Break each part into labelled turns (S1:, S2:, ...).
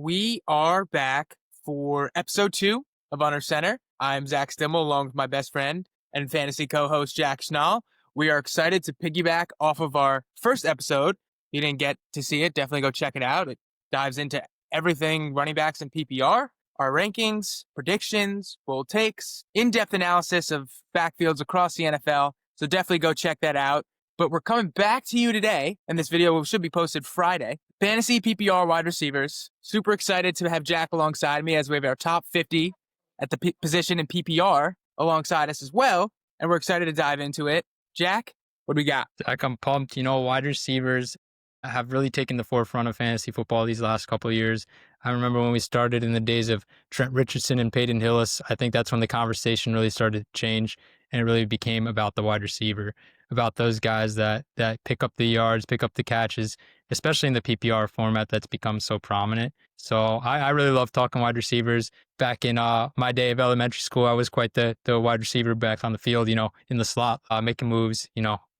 S1: We are back for episode 2 of Under Center. I'm Zach Stimmel along with my best friend and fantasy co-host Jack Schnall. We are excited to piggyback off of our first episode. If you didn't get to see it, definitely go check it out. It dives into everything running backs and PPR, our rankings, predictions, bold takes, in-depth analysis of backfields across the NFL. So definitely go check that out. But we're coming back to you today, and this video should be posted Friday. Fantasy PPR wide receivers. Super excited to have Jack alongside me as we have our top 50 at the position in PPR alongside us as well. And we're excited to dive into it. Jack, what do we got?
S2: Zach, I'm pumped. Wide receivers have really taken the forefront of fantasy football these last couple of years. I remember when we started in the days of Trent Richardson and Peyton Hillis. I think that's when the conversation really started to change, and it really became about the wide receiver, about those guys that pick up the yards, pick up the catches, especially in the PPR format that's become so prominent. So I really love talking wide receivers. Back in my day of elementary school, I was quite the wide receiver back on the field, in the slot, making moves,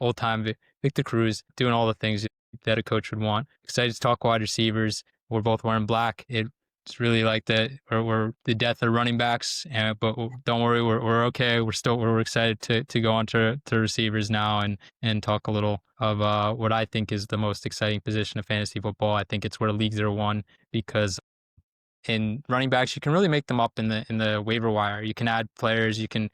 S2: old time Victor Cruz, doing all the things that a coach would want. Excited to talk wide receivers. We're both wearing black. It's really like that, we're the death of running backs, but don't worry, we're okay. We're excited to go on to receivers now and talk a little of what I think is the most exciting position of fantasy football. I think it's where leagues are won, because in running backs, you can really make them up in the waiver wire. You can add players, you can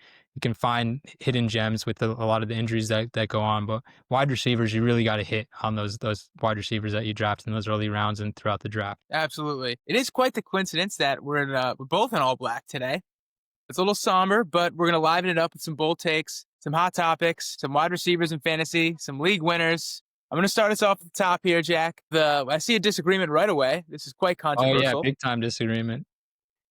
S2: find hidden gems with a lot of the injuries that go on. But wide receivers, you really got to hit on those wide receivers that you draft in those early rounds and throughout the draft.
S1: Absolutely. It is quite the coincidence that we're both in all black today. It's a little somber, but we're going to liven it up with some bold takes, some hot topics, some wide receivers in fantasy, some league winners. I'm going to start us off at the top here, Jack. I see a disagreement right away. This is quite controversial.
S2: Oh, yeah, big time disagreement.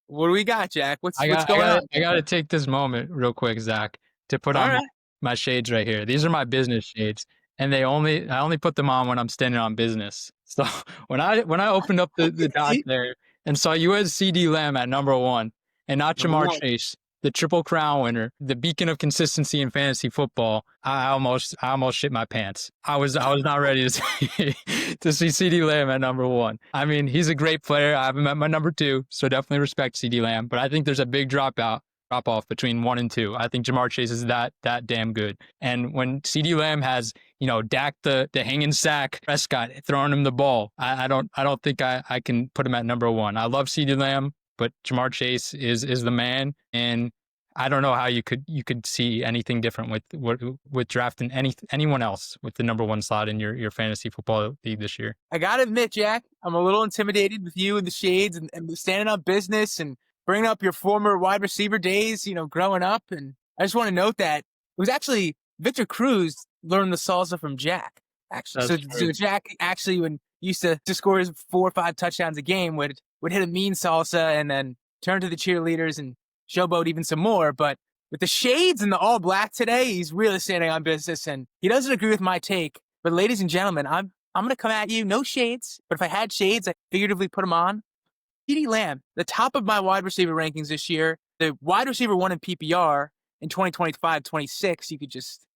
S1: What do we got, Jack? What's going on?
S2: I got to take this moment real quick, Zach, to put on my shades right here. These are my business shades, and I only put them on when I'm standing on business. So when I opened up the doc there and saw you as CD Lamb at number 1 and not Jamar Chase, the Triple Crown winner, the beacon of consistency in fantasy football, I almost shit my pants. I was not ready to see CD Lamb at number 1. I mean, he's a great player. I have him at my number 2, so definitely respect CD Lamb. But I think there's a big drop off between 1 and 2. I think Jamar Chase is that damn good. And when CD Lamb has, Dak the hanging sack, Prescott throwing him the ball, I don't think I can put him at number 1. I love CD Lamb, but Jamar Chase is the man, and I don't know how you could see anything different with drafting anyone else with the number 1 slot in your fantasy football league this year.
S1: I gotta admit, Jack, I'm a little intimidated with you and the shades and standing on business and bringing up your former wide receiver days, growing up. And I just want to note that it was actually Victor Cruz learned the salsa from Jack. Actually, so Jack actually, when he used to score his 4 or 5 touchdowns a game, would hit a mean salsa and then turn to the cheerleaders and showboat even some more. But with the shades and the all black today, he's really standing on business, and he doesn't agree with my take. But ladies and gentlemen, I'm going to come at you, no shades. But if I had shades, I figuratively put them on. CeeDee Lamb, the top of my wide receiver rankings this year, the wide receiver 1 in PPR in 2025-26. You could just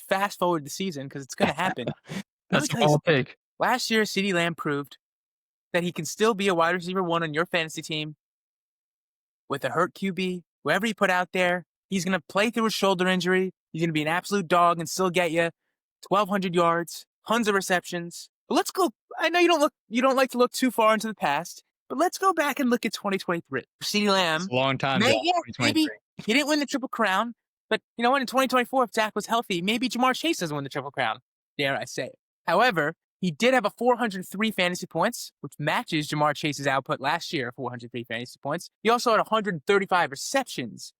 S1: fast forward the season because it's going to happen.
S2: That's all I'll take.
S1: Last year, CeeDee Lamb proved that he can still be a wide receiver 1 on your fantasy team with a hurt QB. Whoever you put out there, he's going to play through a shoulder injury. He's going to be an absolute dog and still get you 1,200 yards, tons of receptions. But let's go. I know you don't like to look too far into the past, but let's go back and look at 2023. CeeDee Lamb.
S2: It's a long time.
S1: Maybe he didn't win the Triple Crown, but in 2024, if Dak was healthy, maybe Jamar Chase doesn't win the Triple Crown. Dare I say it. However, he did have a 403 fantasy points, which matches Jamar Chase's output last year, 403 fantasy points. He also had 135 receptions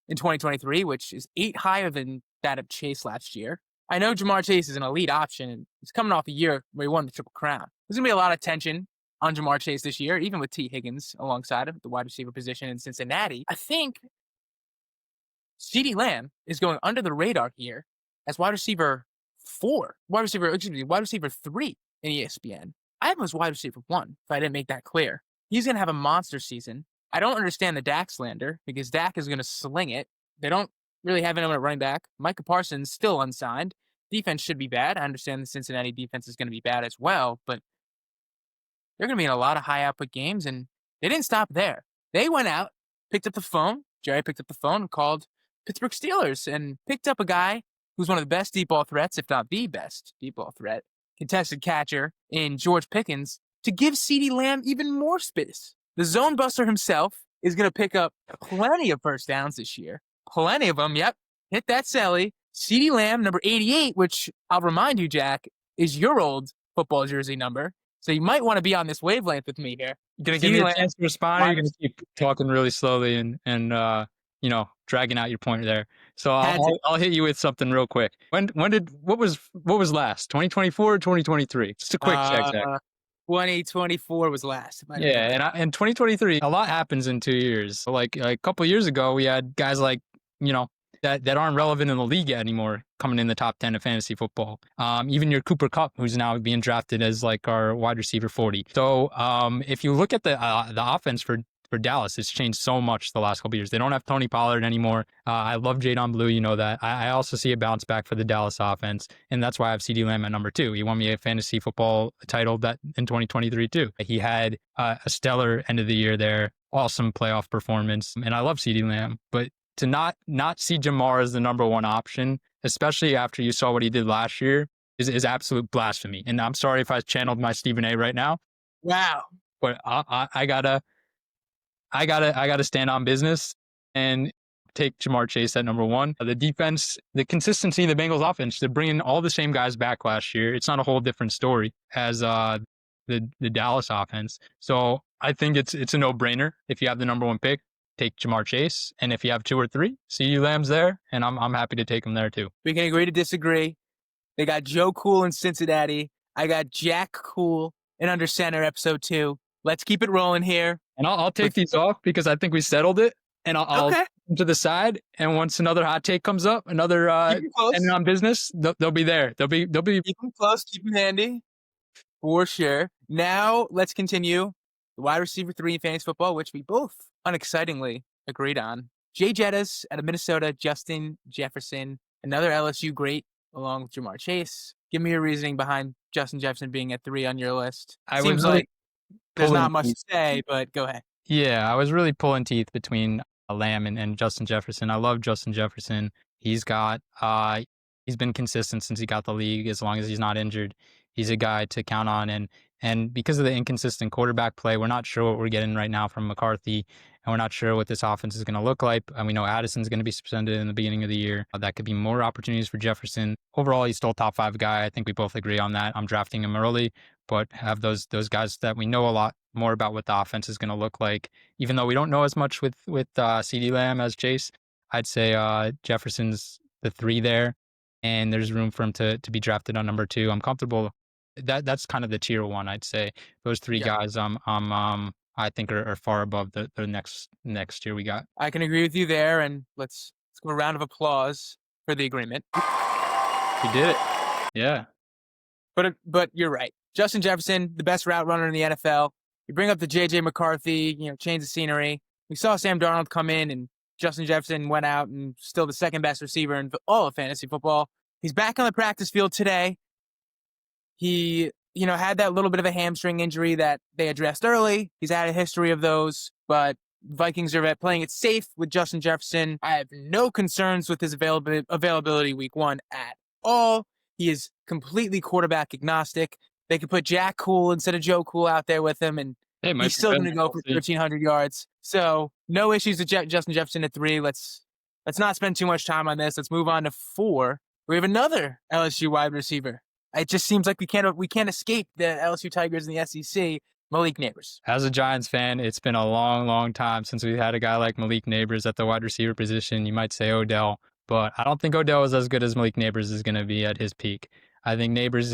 S1: in 2023, which is 8 higher than that of Chase last year. I know Jamar Chase is an elite option, and he's coming off a year where he won the Triple Crown. There's going to be a lot of tension on Jamar Chase this year, even with T. Higgins alongside him, the wide receiver position in Cincinnati. I think CeeDee Lamb is going under the radar here as wide receiver 3 in ESPN. I have him as wide receiver 1, if I didn't make that clear. He's going to have a monster season. I don't understand the Dak slander because Dak is going to sling it. They don't really have anyone at running back. Micah Parsons still unsigned. Defense should be bad. I understand the Cincinnati defense is going to be bad as well, but they're going to be in a lot of high output games, and they didn't stop there. They went out, picked up the phone. Jerry picked up the phone and called Pittsburgh Steelers and picked up a guy who's one of the best deep ball threats, if not the best deep ball threat, contested catcher in George Pickens, to give CeeDee Lamb even more space. The zone buster himself is going to pick up plenty of first downs this year. Plenty of them, yep. Hit that celly. CeeDee Lamb, number 88, which I'll remind you, Jack, is your old football jersey number. So you might want to be on this wavelength with me here.
S2: You're going to give me a chance to respond, or you're going to keep talking really slowly and dragging out your point there. So I'll hit you with something real quick. What was last? 2024 or 2023? Just a quick check.
S1: 2024 was last.
S2: Yeah, and 2023, a lot happens in 2 years. So like a couple of years ago, we had guys like, that aren't relevant in the league anymore coming in the top 10 of fantasy football. Even your Cooper Kupp, who's now being drafted as like our wide receiver 40. So if you look at the offense for Dallas, it's changed so much the last couple of years. They don't have Tony Pollard anymore. I love Jadon Blue, you know that. I also see a bounce back for the Dallas offense, and that's why I have CeeDee Lamb at number 2. He won me a fantasy football title that in 2023 too. He had a stellar end of the year there, awesome playoff performance, and I love CeeDee Lamb. But to not see Jamar as the number 1 option, especially after you saw what he did last year, is absolute blasphemy. And I'm sorry if I channeled my Stephen A right now.
S1: Wow.
S2: But I gotta stand on business and take Jamar Chase at number 1. The defense, the consistency of the Bengals offense, they're bringing all the same guys back last year. It's not a whole different story as the Dallas offense. So I think it's a no-brainer. If you have the number 1 pick, take Jamar Chase. And if you have 2 or 3, CeeDee Lamb's there, and I'm happy to take him there too.
S1: We can agree to disagree. They got Joe Cool in Cincinnati. I got Jack Cool in Under Center, episode 2. Let's keep it rolling here.
S2: And I'll take these off because I think we settled it. And I'll to the side. And once another hot take comes up, another ending on business, they'll be there. They'll be
S1: keep them close, keep them handy, for sure. Now let's continue the wide receiver 3 in fantasy football, which we both unexcitingly agreed on. Jay Jettas out of Minnesota, Justin Jefferson, another LSU great, along with Jamar Chase. Give me your reasoning behind Justin Jefferson being at 3 on your list. Seems like there's not much to say, but go ahead.
S2: Yeah, I was really pulling teeth between Lamb and Justin Jefferson. I love Justin Jefferson. He's been consistent since he got the league, as long as he's not injured. He's a guy to count on, and because of the inconsistent quarterback play, we're not sure what we're getting right now from McCarthy, and we're not sure what this offense is going to look like. And we know Addison's going to be suspended in the beginning of the year. That could be more opportunities for Jefferson. Overall, he's still top 5 guy. I think we both agree on that. I'm drafting him early, but have those guys that we know a lot more about what the offense is going to look like. Even though we don't know as much with CeeDee Lamb as Chase, I'd say Jefferson's the 3 there, and there's room for him to be drafted on number 2. I'm comfortable. That's kind of the tier 1, I'd say. Those 3 guys, I think are far above the next tier we got.
S1: I can agree with you there, and let's give a round of applause for the agreement.
S2: He did it. Yeah.
S1: But you're right. Justin Jefferson, the best route runner in the NFL. You bring up the J.J. McCarthy, change the scenery. We saw Sam Darnold come in, and Justin Jefferson went out and still the second best receiver in all of fantasy football. He's back on the practice field today. He, had that little bit of a hamstring injury that they addressed early. He's had a history of those, but Vikings are playing it safe with Justin Jefferson. I have no concerns with his availability week 1 at all. He is completely quarterback agnostic. They could put Jack Cool instead of Joe Cool out there with him, and he's still going to go for 1,300 yards. So no issues with Justin Jefferson at 3. Let's not spend too much time on this. Let's move on to 4. We have another LSU wide receiver. It just seems like we can't escape the LSU Tigers in the SEC. Malik Neighbors.
S2: As a Giants fan, it's been a long, long time since we've had a guy like Malik Neighbors at the wide receiver position. You might say Odell, but I don't think Odell is as good as Malik Neighbors is going to be at his peak. I think Neighbors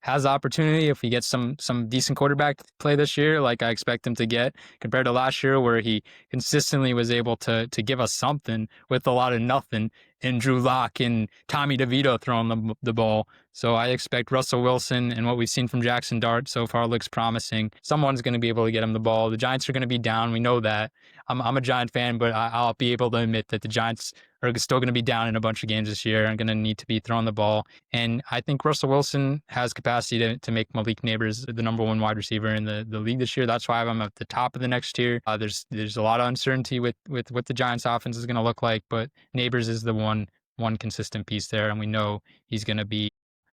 S2: has opportunity if he gets some decent quarterback play this year, like I expect him to get, compared to last year where he consistently was able to give us something with a lot of nothing, and Drew Lock and Tommy DeVito throwing the ball. So I expect Russell Wilson, and what we've seen from Jackson Dart so far looks promising. Someone's going to be able to get him the ball. The Giants are going to be down. We know that. I'm a Giant fan, but I'll be able to admit that the Giants are still going to be down in a bunch of games this year and going to need to be throwing the ball. And I think Russell Wilson has capacity to make Malik Neighbors the number one wide receiver in the league this year. That's why I'm at the top of the next tier. There's a lot of uncertainty with what the Giants offense is going to look like, but Neighbors is the one consistent piece there, and we know he's going to be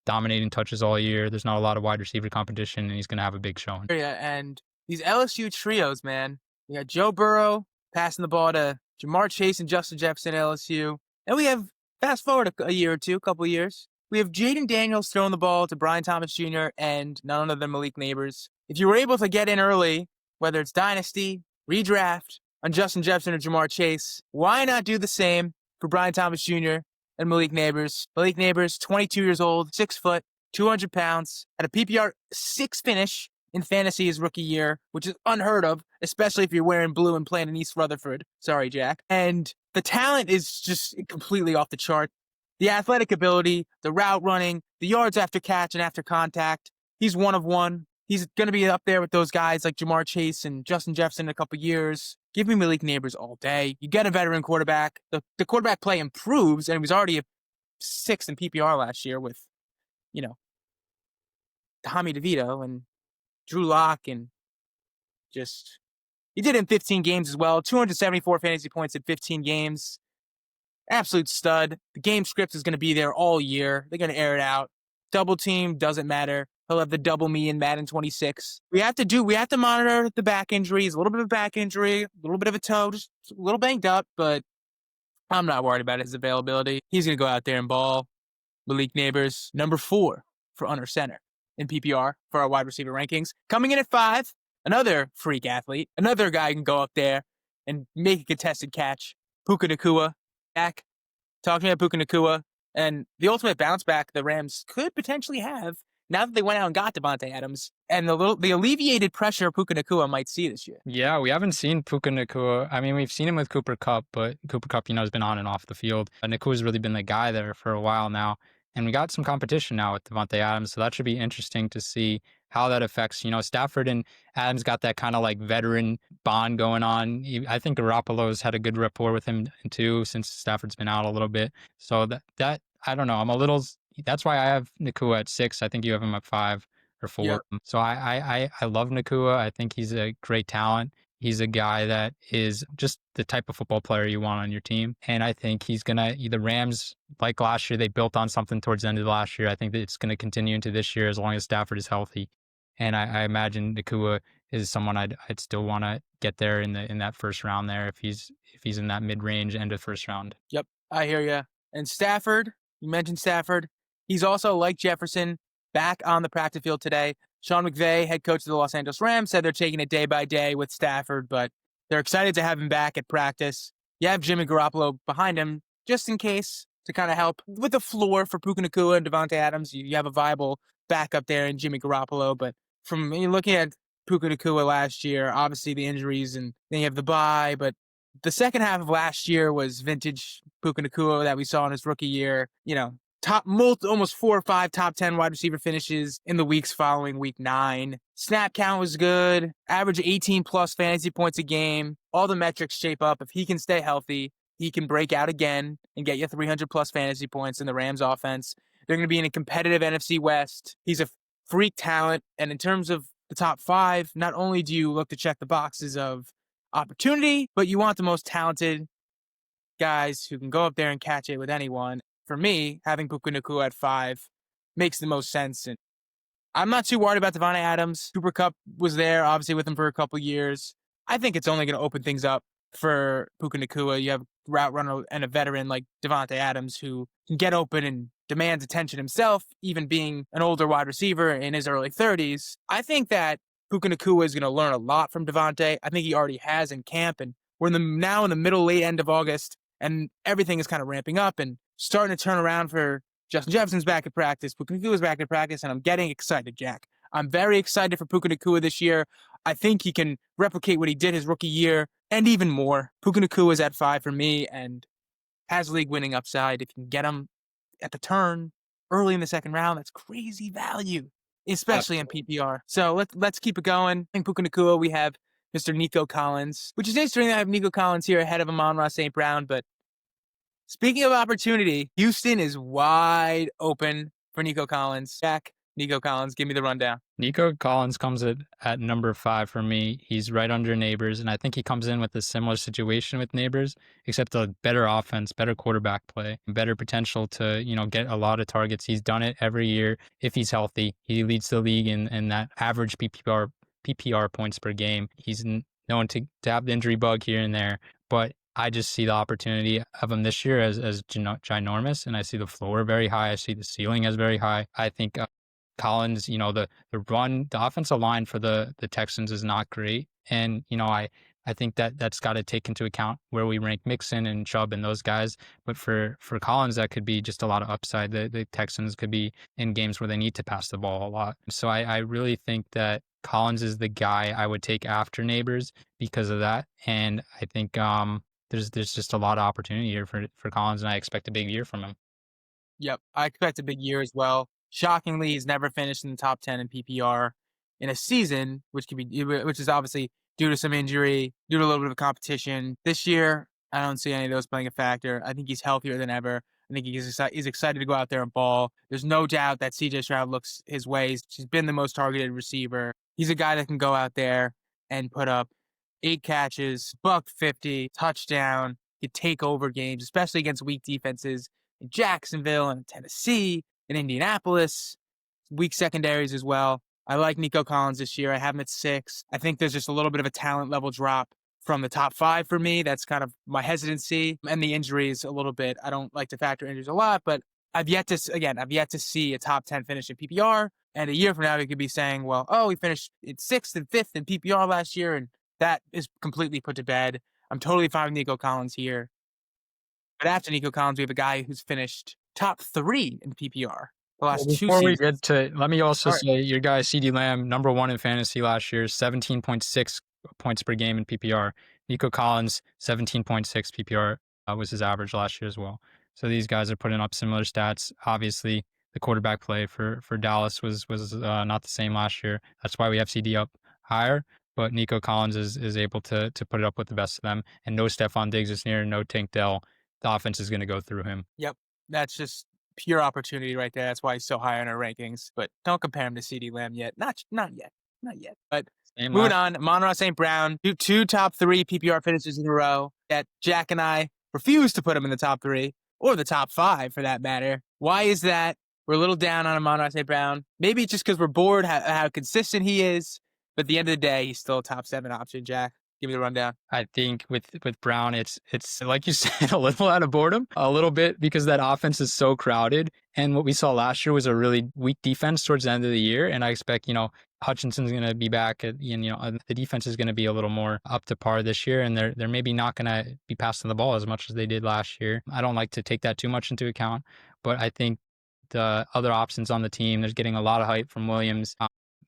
S2: dominating touches all year. There's not a lot of wide receiver competition, and he's going to have a big showing.
S1: Yeah, and these LSU trios, man. We got Joe Burrow passing the ball to Jamar Chase and Justin Jefferson at LSU. And we have, fast forward a year or two, a couple of years, we have Jaden Daniels throwing the ball to Brian Thomas Jr. and none other than Malik Neighbors. If you were able to get in early, whether it's dynasty, redraft, on Justin Jefferson or Jamar Chase, why not do the same for Brian Thomas Jr. and Malik Neighbors? Malik Neighbors, 22 years old, 6 foot, 200 pounds, had a PPR 6 finish in fantasy his rookie year, which is unheard of, especially if you're wearing blue and playing in East Rutherford. Sorry, Jack. And the talent is just completely off the chart. The athletic ability, the route running, the yards after catch and after contact. He's one of one. He's going to be up there with those guys like Jamar Chase and Justin Jefferson in a couple years. Give me Malik Neighbors all day. You get a veteran quarterback. The quarterback play improves, and he was already a 6th in PPR last year with, Tommy DeVito and Drew Lock, and just he did it in 15 games as well. 274 fantasy points in 15 games. Absolute stud. The game script is going to be there all year. They're going to air it out. Double team doesn't matter. He'll have the double me in Madden 26. We have to monitor the back injuries. A little bit of a back injury, a little bit of a toe, just a little banged up, but I'm not worried about his availability. He's going to go out there and ball. Malik Neighbors, number 4 for under center in PPR for our wide receiver rankings. Coming in at 5, another freak athlete, another guy who can go up there and make a contested catch. Puka Nacua. Back. Talk to me about Puka Nacua and the ultimate bounce back the Rams could potentially have now that they went out and got Devontae Adams and the alleviated pressure Puka Nacua might see this year.
S2: Yeah, we haven't seen Puka Nacua. I mean, we've seen him with Cooper Kupp, but Cooper Kupp, has been on and off the field. Nakua's really been the guy there for a while now. And we got some competition now with Devontae Adams, so that should be interesting to see how that affects. Stafford and Adams got that kind of like veteran bond going on. I think Garoppolo's had a good rapport with him too, since Stafford's been out a little bit. So that I don't know. That's why I have Nacua at 6. I think you have him at 5 or 4.
S1: Yep.
S2: So I love Nacua. I think he's a great talent. He's a guy that is just the type of football player you want on your team. And I think he's going to, the Rams, like last year, they built on something towards the end of last year. I think that it's going to continue into this year as long as Stafford is healthy. And I imagine Nacua is someone I'd still want to get there in that first round there if he's in that mid-range end of first round.
S1: Yep, I hear you. And Stafford, you mentioned Stafford. He's also, like Jefferson, back on the practice field today. Sean McVay, head coach of the Los Angeles Rams, said they're taking it day by day with Stafford, but they're excited to have him back at practice. You have Jimmy Garoppolo behind him just in case to kind of help with the floor for Puka Nacua and Devontae Adams. You have a viable backup there in Jimmy Garoppolo, but from looking at Puka Nacua last year, obviously the injuries and then you have the bye, but the second half of last year was vintage Puka Nacua that we saw in his rookie year. Almost 4 or 5 top 10 wide receiver finishes in the weeks following week 9. Snap count was good. Average 18 plus fantasy points a game. All the metrics shape up. If he can stay healthy, he can break out again and get you 300 plus fantasy points in the Rams offense. They're going to be in a competitive NFC West. He's a freak talent. And in terms of the top 5, not only do you look to check the boxes of opportunity, but you want the most talented guys who can go up there and catch it with anyone. For me, having Puka Nacua at 5 makes the most sense. And I'm not too worried about Devontae Adams. Cooper Kupp was there, obviously, with him for a couple years. I think it's only going to open things up for Puka Nacua. You have a route runner and a veteran like Devontae Adams who can get open and demands attention himself, even being an older wide receiver in his early 30s. I think that Puka Nacua is going to learn a lot from Devontae. I think he already has in camp, and we're now in the middle, late end of August, and everything is kind of ramping up and starting to turn around for Justin Jefferson's back at practice. Puka Nacua's back at practice, and I'm getting excited, Jack. I'm very excited for Puka Nacua this year. I think he can replicate what he did his rookie year and even more. Puka Nacua is at 5 for me and has league-winning upside. If you can get him at the turn early in the second round, that's crazy value, especially in PPR. So let's keep it going. In Puka Nacua, we have Mr. Nico Collins, which is interesting that I have Nico Collins here ahead of Amon-Ra St. Brown, but Speaking of opportunity, Houston is wide open for Nico Collins. Jack, Nico Collins, give me the rundown.
S2: Nico Collins comes at number 5 for me. He's right under Neighbors, and I think he comes in with a similar situation with Neighbors, except a better offense, better quarterback play, better potential to, get a lot of targets. He's done it every year if he's healthy. He leads the league in that average PPR points per game. He's known to have the injury bug here and there, but I just see the opportunity of him this year as ginormous, and I see the floor very high. I see the ceiling as very high. I think Collins, the offensive line for the Texans is not great, and I think that's got to take into account where we rank Mixon and Chubb and those guys. But for Collins, that could be just a lot of upside. The Texans could be in games where they need to pass the ball a lot. So I really think that Collins is the guy I would take after Neighbors because of that, and I think there's just a lot of opportunity here for Collins, and I expect a big year from him.
S1: Yep, I expect a big year as well. Shockingly, he's never finished in the top 10 in PPR in a season, which is obviously due to some injury, due to a little bit of competition. This year, I don't see any of those playing a factor. I think he's healthier than ever. I think he's excited to go out there and ball. There's no doubt that CJ Stroud looks his way. He's been the most targeted receiver. He's a guy that can go out there and put up 8 catches, buck 50, touchdown, could take over games, especially against weak defenses in Jacksonville and Tennessee and Indianapolis, weak secondaries as well. I like Nico Collins this year. I have him at 6. I think there's just a little bit of a talent level drop from the top 5 for me. That's kind of my hesitancy, and the injuries a little bit. I don't like to factor injuries a lot, but I've yet to see a top 10 finish in PPR. And a year from now, we could be saying, well, we finished in 6th and 5th in PPR last year, and that is completely put to bed. I'm totally fine with Nico Collins here. But after Nico Collins, we have a guy who's finished top 3 in PPR the
S2: Well,
S1: last 2
S2: before we
S1: seasons.
S2: get to, let me also
S1: All right.
S2: say your guy CeeDee Lamb, number 1 in fantasy last year, 17.6 points per game in PPR. Nico Collins, 17.6 PPR was his average last year as well. So these guys are putting up similar stats. Obviously, the quarterback play for Dallas was not the same last year. That's why we have CD up higher. But Nico Collins is able to put it up with the best of them. And no Stephon Diggs is near, no Tank Dell. The offense is going to go through him.
S1: Yep. That's just pure opportunity right there. That's why he's so high on our rankings. But don't compare him to CeeDee Lamb yet. Not yet. Not yet. But
S2: Same
S1: moving
S2: last.
S1: on, Amon-Ra St. Brown, two top 3 PPR finishes in a row that Jack and I refuse to put him in the top 3 or the top 5 for that matter. Why is that? We're a little down on Amon-Ra St. Brown. Maybe just because we're bored how consistent he is. But at the end of the day, he's still a top 7 option, Jack. Give me the rundown.
S2: I think with Brown, it's like you said, a little out of boredom, a little bit because that offense is so crowded. And what we saw last year was a really weak defense towards the end of the year. And I expect, Hutchinson's going to be back, and the defense is going to be a little more up to par this year, and they're maybe not going to be passing the ball as much as they did last year. I don't like to take that too much into account, but I think the other options on the team, there's getting a lot of hype from Williams.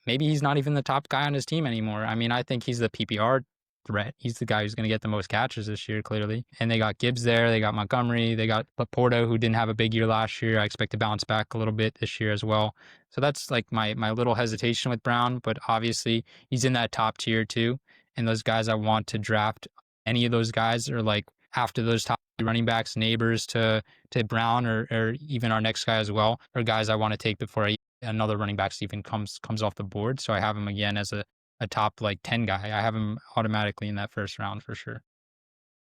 S2: Maybe he's not even the top guy on his team anymore. I mean, I think he's the PPR threat. He's the guy who's going to get the most catches this year, clearly. And they got Gibbs there. They got Montgomery. They got Laporta, who didn't have a big year last year. I expect to bounce back a little bit this year as well. So that's like my little hesitation with Brown, but obviously he's in that top tier too. And those guys I want to draft, any of those guys are like after those top running backs, Neighbors to Brown or even our next guy as well, are guys I want to take before another running back even comes off the board. So I have him again as a top 10 guy. I have him automatically in that first round for sure.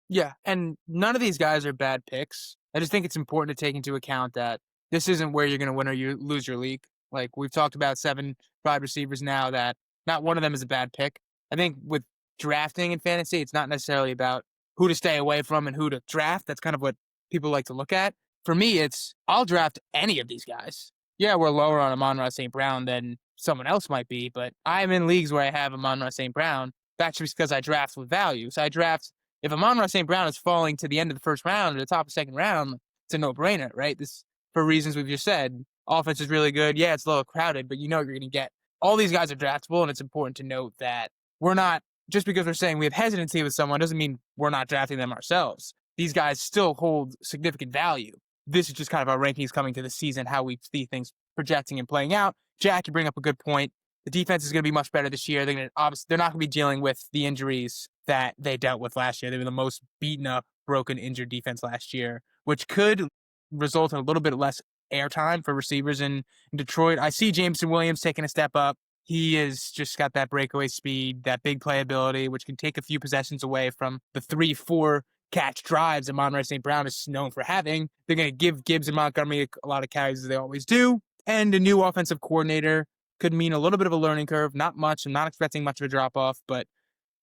S1: Yeah, and none of these guys are bad picks. I just think it's important to take into account that this isn't where you're going to win or you lose your league. Like we've talked about 7 wide receivers now that not one of them is a bad pick. I think with drafting in fantasy, it's not necessarily about who to stay away from and who to draft. That's kind of what people like to look at. For me, it's I'll draft any of these guys. Yeah, we're lower on Amon-Ra St. Brown than someone else might be, but I'm in leagues where I have Amon-Ra St. Brown. That's just because I draft with value. So I draft, if Amon-Ra St. Brown is falling to the end of the first round or the top of the second round, it's a no-brainer, right? This, for reasons we've just said, offense is really good. Yeah, it's a little crowded, but you know you're going to get. All these guys are draftable, and it's important to note that we're not, just because we're saying we have hesitancy with someone doesn't mean we're not drafting them ourselves. These guys still hold significant value. This is just kind of our rankings coming to the season, how we see things projecting and playing out. Jack, you bring up a good point. The defense is going to be much better this year. They're not going to be dealing with the injuries that they dealt with last year. They were the most beaten up, broken, injured defense last year. which could result in a little bit less airtime for receivers in Detroit. I see Jameson Williams taking a step up. He has just got that breakaway speed, that big playability, which can take a few possessions away from the 3-4 catch drives that Monterey St. Brown is known for having. They're going to give Gibbs and Montgomery a lot of carries as they always do. And a new offensive coordinator could mean a little bit of a learning curve. Not much. I'm not expecting much of a drop off, but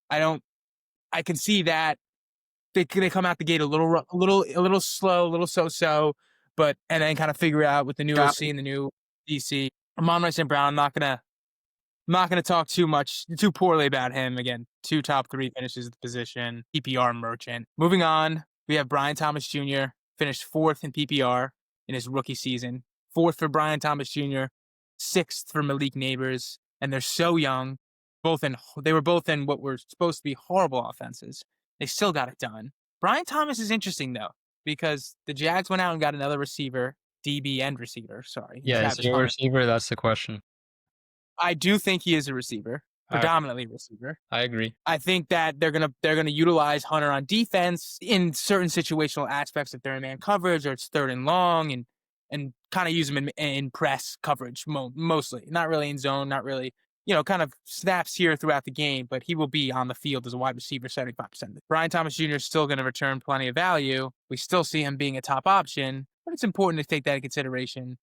S1: I can see that they come out the gate a little slow, a little so, but and then kind of figure out with the new OC and the new DC. Monterey St. Brown, I'm not gonna talk too poorly about him. Again, 2 top 3 finishes at the position. PPR merchant. Moving on, we have Brian Thomas Jr. finished 4th in PPR in his rookie season. 4th for Brian Thomas Jr., 6th for Malik Neighbors, and they're so young. They were both in what were supposed to be horrible offenses. They still got it done. Brian Thomas is interesting though, because the Jags went out and got another receiver, DB and receiver. Sorry,
S2: Yeah, is
S1: Travis
S2: he a
S1: Hunter.
S2: receiver? That's the question.
S1: I do think he is a receiver, predominantly receiver.
S2: I agree.
S1: I think that they're gonna utilize Hunter on defense in certain situational aspects of third man coverage, or it's 3rd and long, and kind of use him in press coverage mostly. Not really in zone, not really, kind of snaps here throughout the game, but he will be on the field as a wide receiver 75% of it. Brian Thomas Jr. is still going to return plenty of value. We still see him being a top option, but it's important to take that in consideration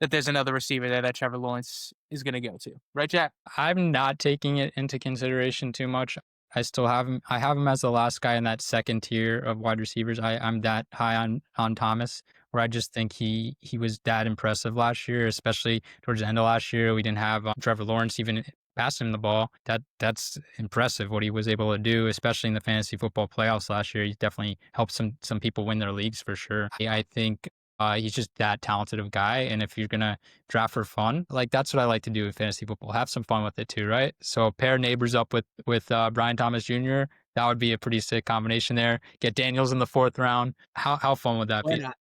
S1: that there's another receiver there that Trevor Lawrence is going to go to. Right, Jack?
S2: I'm not taking it into consideration too much. I still have him. I have him as the last guy in that second tier of wide receivers. I'm that high on Thomas, where I just think he was that impressive last year, especially towards the end of last year. We didn't have Trevor Lawrence even passing him the ball. That's impressive what he was able to do, especially in the fantasy football playoffs last year. He definitely helped some people win their leagues for sure. I think he's just that talented of guy. And if you're going to draft for fun, like that's what I like to do in fantasy football. Have some fun with it too, right? So pair Neighbors up with Brian Thomas Jr. That would be a pretty sick combination there. Get Daniels in the 4th round. How fun would that
S1: Why
S2: be?
S1: not?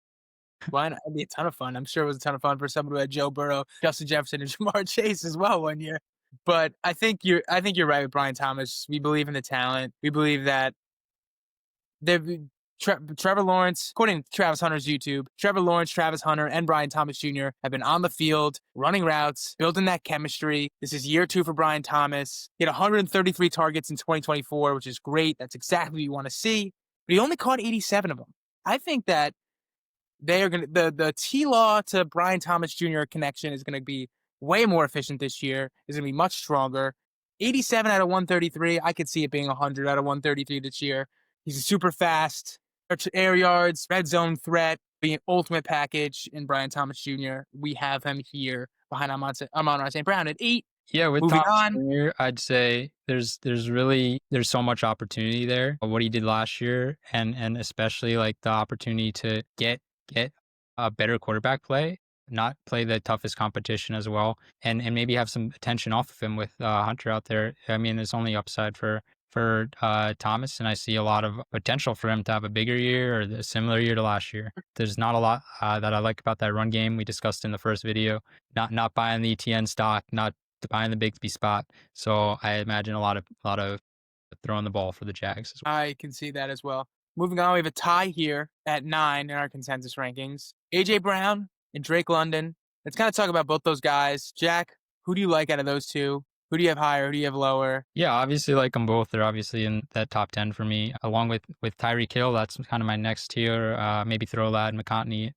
S1: Why not? It'd be a ton of fun. I'm sure it was a ton of fun for someone who had Joe Burrow, Justin Jefferson, and Jamar Chase as well one year. But I think you're right with Brian Thomas. We believe in the talent. We believe that Trevor Lawrence, according to Travis Hunter's YouTube, Trevor Lawrence, Travis Hunter, and Brian Thomas Jr. have been on the field, running routes, building that chemistry. This is year 2 for Brian Thomas. He had 133 targets in 2024, which is great. That's exactly what you want to see. But he only caught 87 of them. I think that they are going to, the T-Law to Brian Thomas Jr. connection is going to be way more efficient this year. Is going to be much stronger. 87 out of 133. I could see it being 100 out of 133 this year. He's super fast. Air yards, red zone threat, the ultimate package in Brian Thomas Jr. We have him here behind Amon-Ra St. Brown at 8.
S2: Yeah, with
S1: Moving
S2: Thomas
S1: on.
S2: Jr., I'd say there's so much opportunity there. What he did last year, and especially like the opportunity to get a better quarterback play, not play the toughest competition as well, and maybe have some attention off of him with Hunter out there. I mean, there's only upside for Thomas, and I see a lot of potential for him to have a bigger year or a similar year to last year. There's not a lot that I like about that run game we discussed in the first video. Not buying the ETN stock, not buying the Bigsby spot. So I imagine a lot of throwing the ball for the Jags as well.
S1: I can see that as well. Moving on, we have a tie here at 9 in our consensus rankings. AJ Brown and Drake London. Let's kind of talk about both those guys. Jack, who do you like out of those two? Who do you have higher? Who do you have lower?
S2: Yeah, obviously like them both. They're obviously in that top 10 for me, along with Tyreek Hill. That's kind of my next tier. Maybe throw Lad McConkey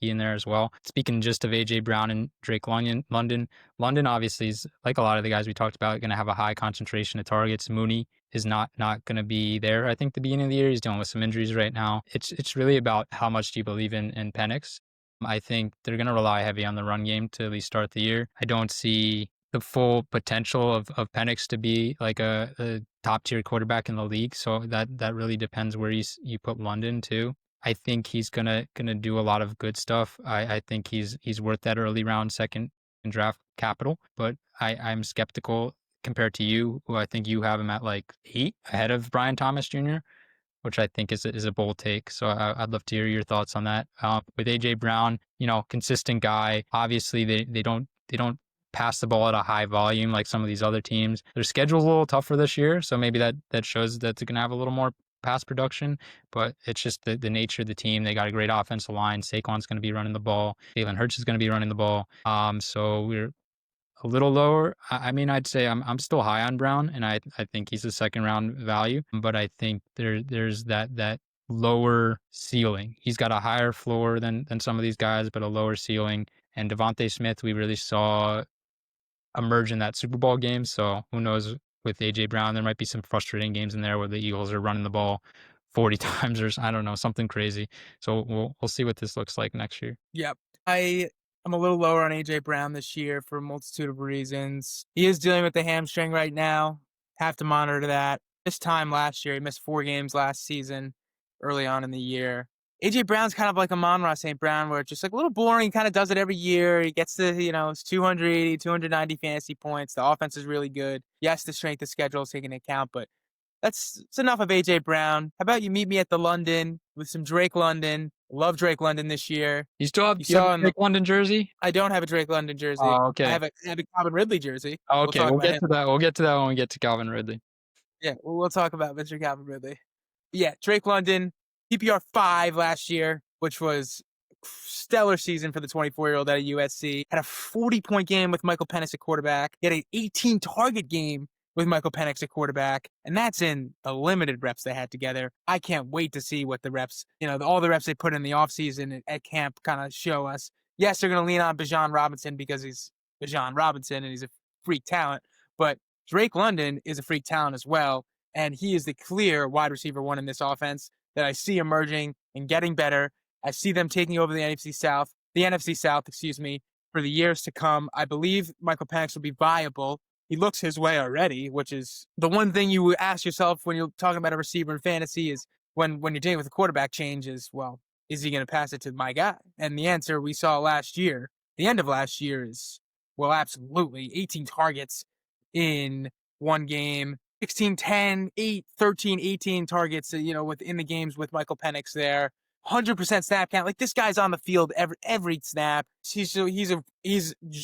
S2: in there as well. Speaking just of AJ Brown and Drake London obviously is, like a lot of the guys we talked about, going to have a high concentration of targets. Mooney is not going to be there. I think the beginning of the year he's dealing with some injuries right now. It's really about how much do you believe in Penix. I think they're going to rely heavy on the run game to at least start the year. I don't see the full potential of Penix to be like a top tier quarterback in the league. So that really depends where you put London too. I think he's gonna do a lot of good stuff. I think he's worth that early round second in draft capital, but I'm skeptical compared to you, who I think you have him at like 8 ahead of Brian Thomas Jr., which I think is a bold take. So I'd love to hear your thoughts on that. With AJ Brown, consistent guy. Obviously they don't pass the ball at a high volume like some of these other teams. Their schedule's a little tougher this year, so maybe that shows that they're going to have a little more pass production, but it's just the nature of the team. They got a great offensive line. Saquon's going to be running the ball. Jalen Hurts is going to be running the ball. So we're a little lower. I mean, I'd say I'm still high on Brown, and I think he's a second round value. But I think there's that lower ceiling. He's got a higher floor than some of these guys, but a lower ceiling. And Devontae Smith, we really saw emerge in that Super Bowl game. So who knows with AJ Brown, there might be some frustrating games in there where the Eagles are running the ball 40 times or I don't know, something crazy. So we'll see what this looks like next year.
S1: Yep. I'm a little lower on AJ Brown this year for a multitude of reasons. He is dealing with the hamstring right now. Have to monitor that. This time last year, he missed 4 games last season, early on in the year. AJ Brown's kind of like Amon-Ra St. Brown, where it's just like a little boring. He kind of does it every year. He gets to, it's 280, 290 fantasy points. The offense is really good. Yes, the strength of schedule is taken into account, but that's enough of AJ Brown. How about you meet me at the London with some Drake London? Love Drake London this year.
S2: You have a
S1: In the
S2: Drake London jersey?
S1: I don't have a Drake London jersey.
S2: Oh,
S1: I
S2: okay.
S1: have a Calvin Ridley jersey.
S2: Oh,
S1: We'll
S2: okay,
S1: talk
S2: we'll
S1: about
S2: get
S1: him.
S2: to that. We'll get to that when we get to Calvin Ridley.
S1: Yeah, we'll talk about Mr. Calvin Ridley. Yeah, Drake London, PPR 5 last year, which was stellar season for the 24-year-old out of USC. Had a 40-point game with Michael Penix at quarterback. He had an 18-target game with Michael Penix at quarterback, and that's in the limited reps they had together. I can't wait to see what the reps, all the reps they put in the offseason at camp kind of show us. Yes, they're going to lean on Bijan Robinson because he's Bijan Robinson and he's a freak talent, but Drake London is a freak talent as well, and he is the clear wide receiver one in this offense that I see emerging and getting better. I see them taking over the NFC South, excuse me, for the years to come. I believe Michael Penix will be viable. He looks his way already, which is the one thing you ask yourself when you're talking about a receiver in fantasy is when you're dealing with a quarterback change is, well, is he going to pass it to my guy? And the answer we saw last year, the end of last year is, well, absolutely. 18 targets in one game, 16, 10, 8, 13, 18 targets, within the games with Michael Penix there. 100% snap count. Like this guy's on the field every snap. He's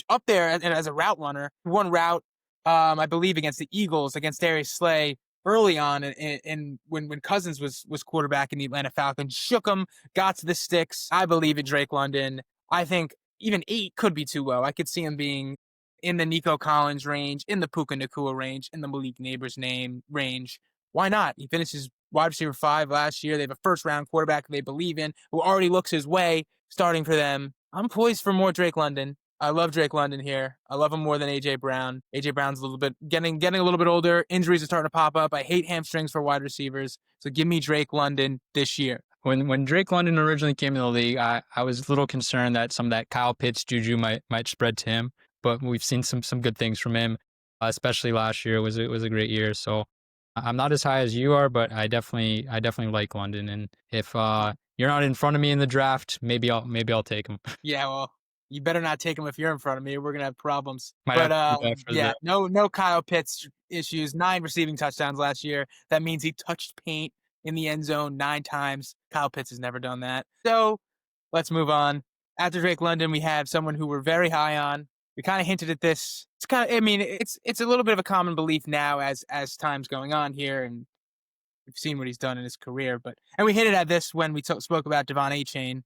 S1: up there as a route runner. One route, I believe against the Eagles, against Darius Slay early on, and when Cousins was quarterback in the Atlanta Falcons, shook him, got to the sticks. I believe in Drake London. I think even 8 could be too low. I could see him being in the Nico Collins range, in the Puka Nacua range, in the Malik Neighbors name range. Why not? He finishes wide receiver 5 last year. They have a first-round quarterback they believe in, who already looks his way, starting for them. I'm poised for more Drake London. I love Drake London here. I love him more than AJ Brown. AJ Brown's a little bit getting a little bit older. Injuries are starting to pop up. I hate hamstrings for wide receivers. So give me Drake London this year.
S2: When Drake London originally came in the league, I was a little concerned that some of that Kyle Pitts juju might spread to him, but we've seen some good things from him, especially last year. It was a great year. So I'm not as high as you are, but I definitely like London. And if you're not in front of me in the draft, maybe I'll take him.
S1: Yeah, well, you better not take him if you're in front of me. We're gonna have problems.
S2: Might have
S1: But
S2: to do that for
S1: yeah, no Kyle Pitts issues. 9 receiving touchdowns last year. That means he touched paint in the end zone 9 times. Kyle Pitts has never done that. So let's move on. After Drake London, we have someone who we're very high on. We kind of hinted at this. It's a little bit of a common belief now as time's going on here, and we've seen what he's done in his career. And we hinted at this when we spoke about Devon Achane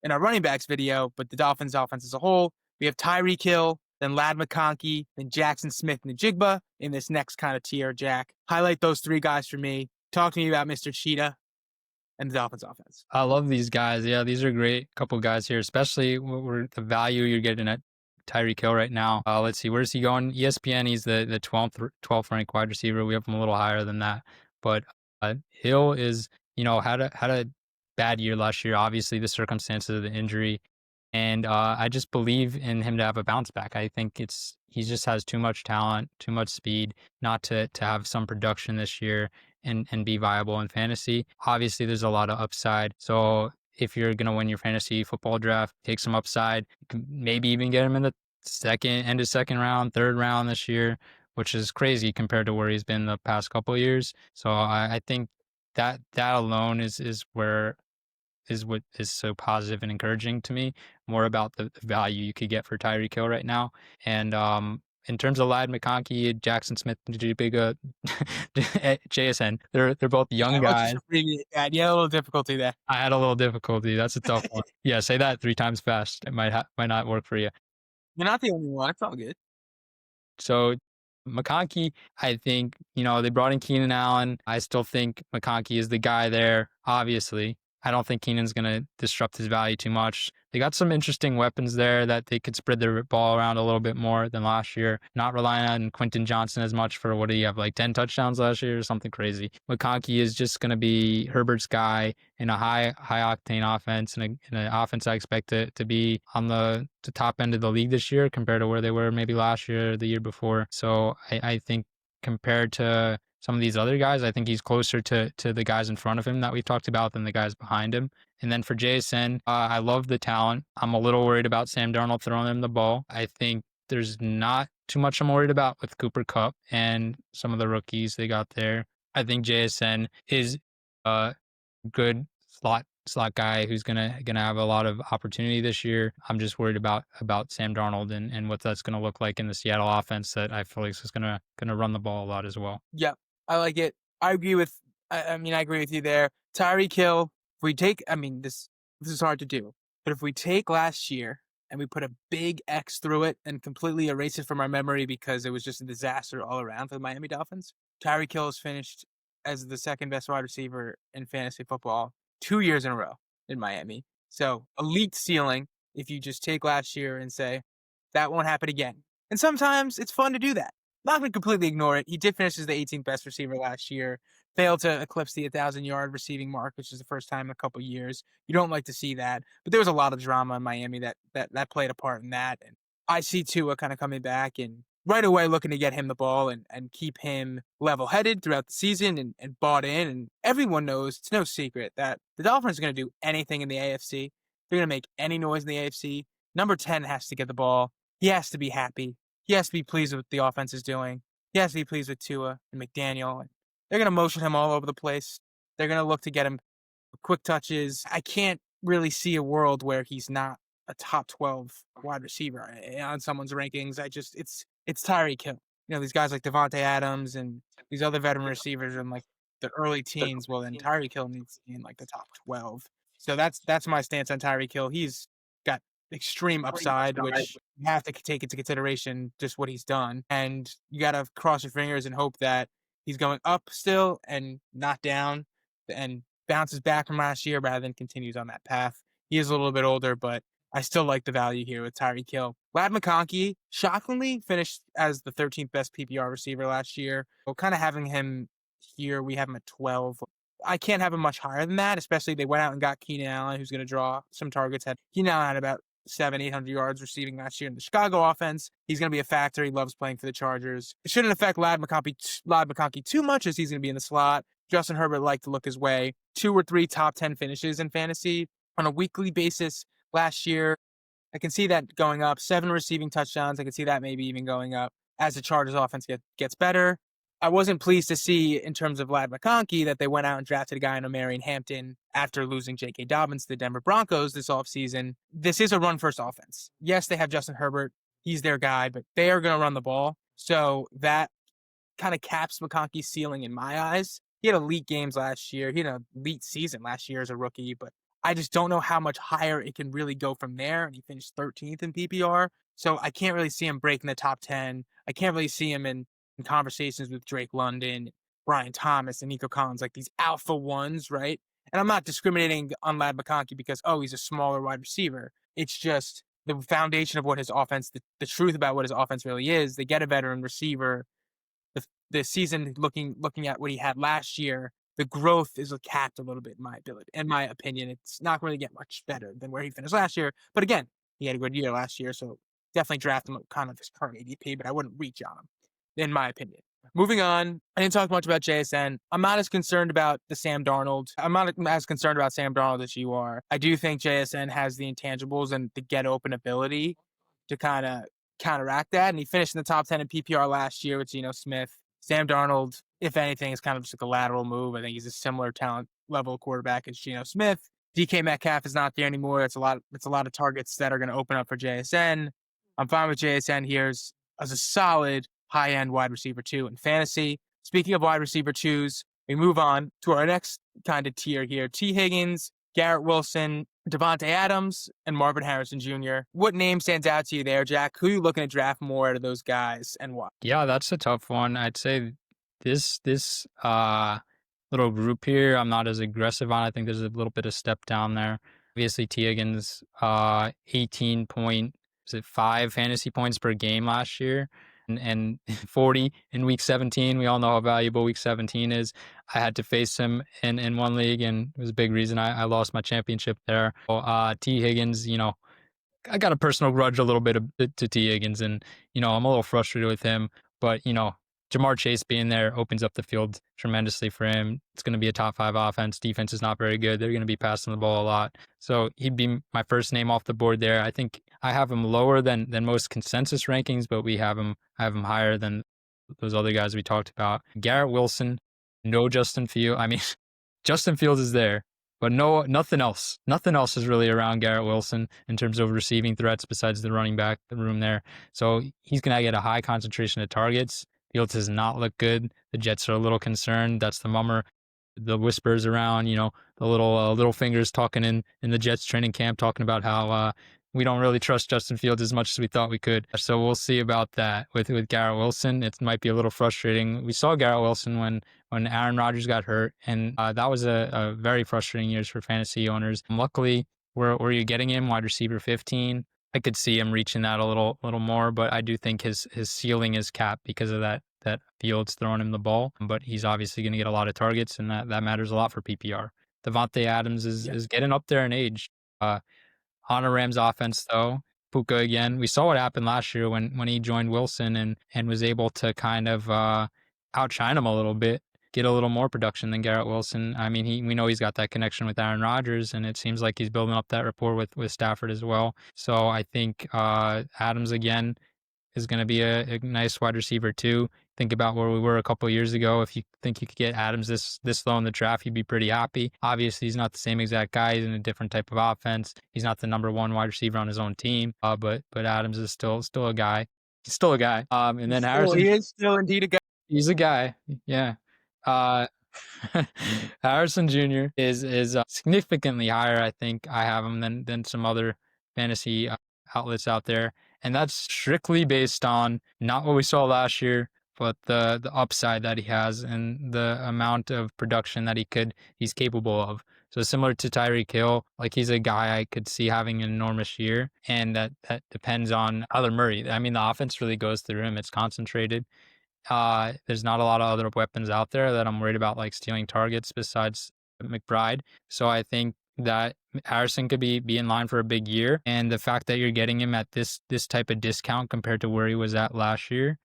S1: in our running backs video, but the Dolphins offense as a whole, we have Tyreek Hill, then Lad McConkey, then Jackson Smith-Njigba in this next kind of tier, Jack. Highlight those 3 guys for me. Talk to me about Mr. Cheetah and the Dolphins offense.
S2: I love these guys. Yeah, these are great couple guys here, especially the value you're getting at Tyreek Hill right now. Let's see, where's he going? ESPN, he's the 12th ranked wide receiver. We have him a little higher than that, but Hill is had a bad year last year. Obviously, the circumstances of the injury, and I just believe in him to have a bounce back. I think he just has too much talent, too much speed, not to have some production this year and be viable in fantasy. Obviously, there's a lot of upside. So if you're going to win your fantasy football draft, take some upside. You can maybe even get him in the end of second round, third round this year, which is crazy compared to where he's been the past couple of years. So I think that alone is what is so positive and encouraging to me. More about the value you could get for Tyreek Hill right now, and in terms of Lad McConkey, Jackson Smith, and Jibiga, JSN, they're both young
S1: I was just
S2: guys.
S1: reading it. Yeah, a little difficulty there.
S2: I had a little difficulty. That's a tough one. Yeah, say that 3 times fast. It might not work for you.
S1: You're not the only one. It's all good.
S2: So McConkey, I think, they brought in Keenan Allen. I still think McConkey is the guy there, obviously. I don't think Keenan's going to disrupt his value too much. They got some interesting weapons there that they could spread their ball around a little bit more than last year. Not relying on Quentin Johnson as much for, what do you have, like 10 touchdowns last year or something crazy. McConkey is just going to be Herbert's guy in a high octane offense, and an offense I expect to be on the top end of the league this year compared to where they were maybe last year or the year before. So I think compared to some of these other guys, I think he's closer to the guys in front of him that we've talked about than the guys behind him. And then for JSN, I love the talent. I'm a little worried about Sam Darnold throwing him the ball. I think there's not too much I'm worried about with Cooper Kupp and some of the rookies they got there. I think JSN is a good slot guy who's gonna have a lot of opportunity this year. I'm just worried about Sam Darnold and what that's gonna look like in the Seattle offense that I feel like is gonna run the ball a lot as well.
S1: Yep, I like it. I agree with. I mean, I agree with you there. Tyreek Hill. If we take, I mean, this is hard to do, but if we take last year and we put a big X through it and completely erase it from our memory because it was just a disaster all around for the Miami Dolphins, Tyreek Hill has finished as the second best wide receiver in fantasy football 2 years in a row in Miami. So elite ceiling. If you just take last year and say that won't happen again, and sometimes it's fun to do that. Not going to completely ignore it. He did finish as the 18th best receiver last year. Failed to eclipse the 1,000-yard receiving mark, which is the first time in a couple years. You don't like to see that, but there was a lot of drama in Miami that played a part in that. And I see Tua kind of coming back and right away looking to get him the ball and keep him level-headed throughout the season and bought in. And everyone knows, it's no secret, that the Dolphins are going to do anything in the AFC. They're going to make any noise in the AFC. Number 10 has to get the ball. He has to be happy. He has to be pleased with what the offense is doing. He has to be pleased with Tua and McDaniel. And they're going to motion him all over the place. They're going to look to get him quick touches. I can't really see a world where he's not a top 12 wide receiver on someone's rankings. It's Tyreek Hill. These guys like Devontae Adams and these other veteran receivers are in like the early teens. Well, then Tyreek Hill needs to be in like the top 12. So that's my stance on Tyreek Hill. He's got extreme upside, which you have to take into consideration just what he's done. And you got to cross your fingers and hope that he's going up still and not down and bounces back from last year rather than continues on that path. He is a little bit older, but I still like the value here with Tyreek Hill. Lad McConkey, shockingly, finished as the 13th best PPR receiver last year. Well, kind of having him here, we have him at 12. I can't have him much higher than that, especially they went out and got Keenan Allen, who's going to draw some targets. Keenan Allen had about 700-800 yards receiving last year in the Chicago offense. He's going to be a factor. He loves playing for the Chargers. It shouldn't affect Lad McConkey too much as he's going to be in the slot. Justin Herbert liked to look his way. 2 or 3 top 10 finishes in fantasy on a weekly basis last year. I can see that going up. 7 receiving touchdowns. I can see that maybe even going up as the Chargers offense gets better. I wasn't pleased to see in terms of Lad McConkey that they went out and drafted a guy in Omarion Hampton after losing J.K. Dobbins to the Denver Broncos this offseason. This is a run-first offense. Yes, they have Justin Herbert. He's their guy, but they are going to run the ball. So that kind of caps McConkey's ceiling in my eyes. He had elite games last year. He had an elite season last year as a rookie, but I just don't know how much higher it can really go from there. And he finished 13th in PPR. So I can't really see him breaking the top 10. I can't really see him in conversations with Drake London, Brian Thomas, and Nico Collins, like these alpha ones, right? And I'm not discriminating on Lad McConkey because, he's a smaller wide receiver. It's just the foundation of what his offense, the truth about what his offense really is. They get a veteran receiver. The season, looking at what he had last year, the growth is capped a little bit in my opinion. It's not going to get much better than where he finished last year. But again, he had a good year last year, so definitely draft him at kind of his current ADP, but I wouldn't reach on him, in my opinion. Moving on, I didn't talk much about JSN. I'm not as concerned about Sam Darnold as you are. I do think JSN has the intangibles and the get open ability to kind of counteract that. And he finished in the top 10 in PPR last year with Geno Smith. Sam Darnold, if anything, is kind of just like a lateral move. I think he's a similar talent level quarterback as Geno Smith. DK Metcalf is not there anymore. It's a lot of targets that are going to open up for JSN. I'm fine with JSN here. as a solid high end wide receiver two in fantasy. Speaking of wide receiver twos, we move on to our next kind of tier here. T. Higgins, Garrett Wilson, Devontae Adams, and Marvin Harrison Jr. What name stands out to you there, Jack? Who are you looking to draft more out of those guys and why?
S2: Yeah, that's a tough one. I'd say this little group here, I'm not as aggressive on. I think there's a little bit of step down there. Obviously, T. Higgins, 18 point, is it 5 fantasy points per game last year, and 40 in week 17. We all know how valuable week 17 is. I had to face him in one league, and it was a big reason I lost my championship there. T. Higgins, I got a personal grudge a little bit to T. Higgins, and I'm a little frustrated with him. But Jamar Chase being there opens up the field tremendously for him. It's going to be a top 5 offense. Defense is not very good. They're going to be passing the ball a lot, so he'd be my first name off the board there. I think I have him lower than most consensus rankings, but I have him higher than those other guys we talked about. Garrett Wilson, no Justin Fields. I mean, Justin Fields is there, but nothing else. Nothing else is really around Garrett Wilson in terms of receiving threats besides the running back room there. So he's going to get a high concentration of targets. Fields does not look good. The Jets are a little concerned. That's the mummer. The whispers around, the little fingers talking in the Jets training camp, talking about how we don't really trust Justin Fields as much as we thought we could. So we'll see about that with Garrett Wilson. It might be a little frustrating. We saw Garrett Wilson when Aaron Rodgers got hurt, and that was a very frustrating years for fantasy owners. Luckily, where you getting him, wide receiver 15. I could see him reaching that a little more, but I do think his ceiling is capped because of that Fields throwing him the ball. But he's obviously going to get a lot of targets, and that matters a lot for PPR. Devontae Adams is getting up there in age. On a Rams offense, though, Puka again. We saw what happened last year when he joined Wilson and was able to kind of outshine him a little bit, get a little more production than Garrett Wilson. I mean, we know he's got that connection with Aaron Rodgers, and it seems like he's building up that rapport with Stafford as well. So I think Adams again is going to be a nice wide receiver too. Think about where we were a couple of years ago. If you think you could get Adams this low in the draft, you'd be pretty happy. Obviously, he's not the same exact guy. He's in a different type of offense. He's not the number one wide receiver on his own team. But Adams is still a guy. He's still a guy. And then Harrison,
S1: He is still indeed a guy.
S2: he's a guy. Yeah. Uh, Harrison Jr. is significantly higher. I think I have him than some other fantasy outlets out there, and that's strictly based on not what we saw last year, but the upside that he has and the amount of production that he's capable of. So similar to Tyreek Hill, like he's a guy I could see having an enormous year, and that depends on Kyler Murray. I mean, the offense really goes through him. It's concentrated. There's not a lot of other weapons out there that I'm worried about, like stealing targets besides McBride. So I think that Harrison could be in line for a big year, and the fact that you're getting him at this type of discount compared to where he was at last year,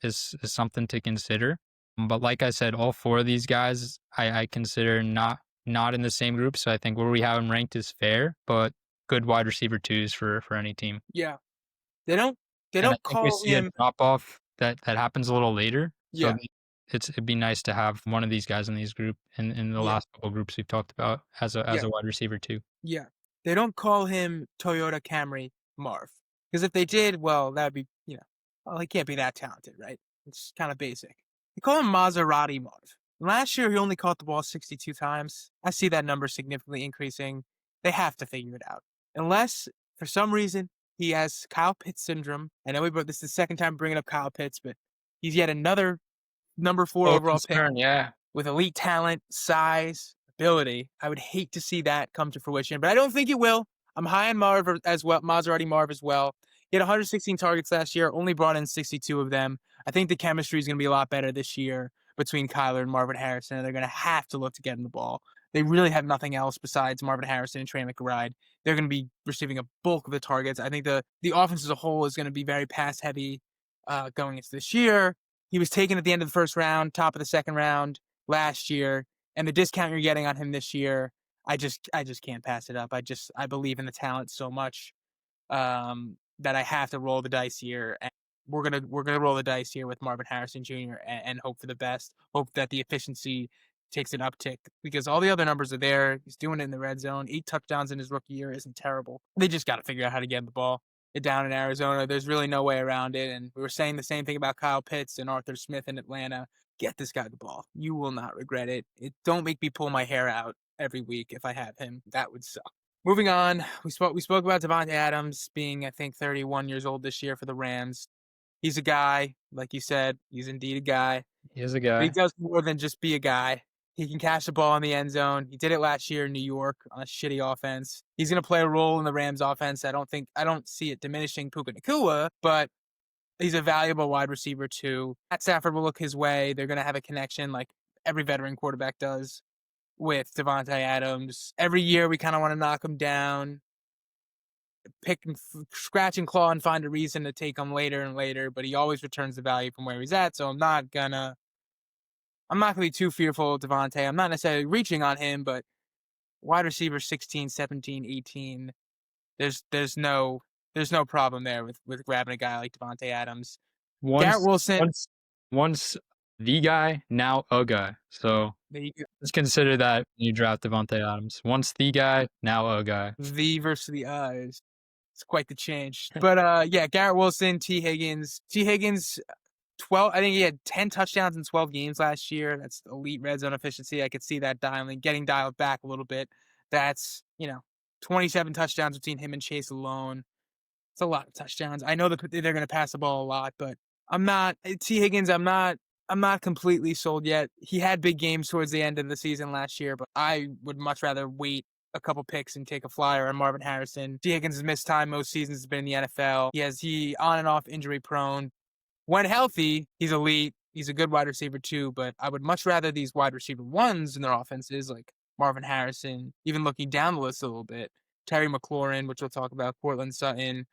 S2: is something to consider. But like I said, all 4 of these guys I consider not in the same group. So I think where we have them ranked is fair, but good wide receiver twos for any team.
S1: Yeah, they don't
S2: And I think we
S1: call
S2: see a
S1: him.
S2: drop off that happens a little later. So
S1: Yeah,
S2: it'd be nice to have one of these guys in these group in the
S1: yeah,
S2: last couple of groups we've talked about as
S1: yeah,
S2: a wide receiver too.
S1: yeah. They don't call him Toyota Camry Marv because if they did, well, that'd be well, he can't be that talented, right? It's kind of basic. They call him Maserati Marv. Last year, he only caught the ball 62 times. I see that number significantly increasing. They have to figure it out. Unless, for some reason, he has Kyle Pitts syndrome. I know this is the second time bringing up Kyle Pitts, but he's yet another number 4
S2: Oh,
S1: overall pick
S2: concern, yeah.
S1: with elite talent, size, ability. I would hate to see that come to fruition, but I don't think it will. I'm high on Marv as well, Maserati Marv as well. He had 116 targets last year, only brought in 62 of them. I think the chemistry is going to be a lot better this year between Kyler and Marvin Harrison, and they're going to have to look to get him the ball. They really have nothing else besides Marvin Harrison and Trey McBride. They're going to be receiving a bulk of the targets. I think the offense as a whole is going to be very pass heavy going into this year. He was taken at the end of the first round, top of the second round last year, and the discount you're getting on him this year, I just can't pass it up. I believe in the talent so much that I have to roll the dice here. And we're gonna roll the dice here with Marvin Harrison Jr. and hope for the best. Hope that the efficiency takes an uptick because all the other numbers are there. He's doing it in the red zone. 8 touchdowns in his rookie year isn't terrible. They just got to figure out how to get him the ball. down in Arizona. There's really no way around it. And we were saying the same thing about Kyle Pitts and Arthur Smith in Atlanta. Get this guy the ball. You will not regret it. Don't make me pull my hair out every week if I have him. That would suck. Moving on, we spoke about Devontae Adams being, I think, 31 years old this year for the Rams. He's a guy, like you said. He's indeed a guy.
S2: He is a
S1: But he
S2: guy.
S1: does more than just be a guy. He can catch the ball in the end zone. He did it last year in New York on a shitty offense. He's going to play a role in the Rams offense. I don't see it diminishing Puka Nacua, but he's a valuable wide receiver too. Matt Stafford will look his way. They're going to have a connection like every veteran quarterback does with Devontae Adams. Every year we kind of want to knock him down, scratch and claw and find a reason to take him later and later, but he always returns the value from where he's at. So I'm not going to be too fearful of Devontae. I'm not necessarily reaching on him, but wide receiver 16, 17, 18, there's no problem there with grabbing a guy like Devontae Adams. Garrett
S2: Once,
S1: Wilson,
S2: once, once the guy, now a guy. So just consider that when you draft Devontae Adams. Once the guy, now a guy.
S1: the versus the eyes. It's quite the change. But yeah, Garrett Wilson, T. Higgins. 12, I think he had 10 touchdowns in 12 games last year. That's elite red zone efficiency. I could see that getting dialed back a little bit. That's, 27 touchdowns between him and Chase alone. It's a lot of touchdowns. I know that they're going to pass the ball a lot, but T. Higgins, I'm not completely sold yet. He had big games towards the end of the season last year, but I would much rather wait a couple picks and take a flyer on Marvin Harrison. T. Higgins has missed time most seasons, has been in the NFL. He on and off injury prone. When healthy, he's elite. He's a good wide receiver too, but I would much rather these wide receiver ones in their offenses, like Marvin Harrison, even looking down the list a little bit, Terry McLaurin, which we'll talk about, Cortland Sutton.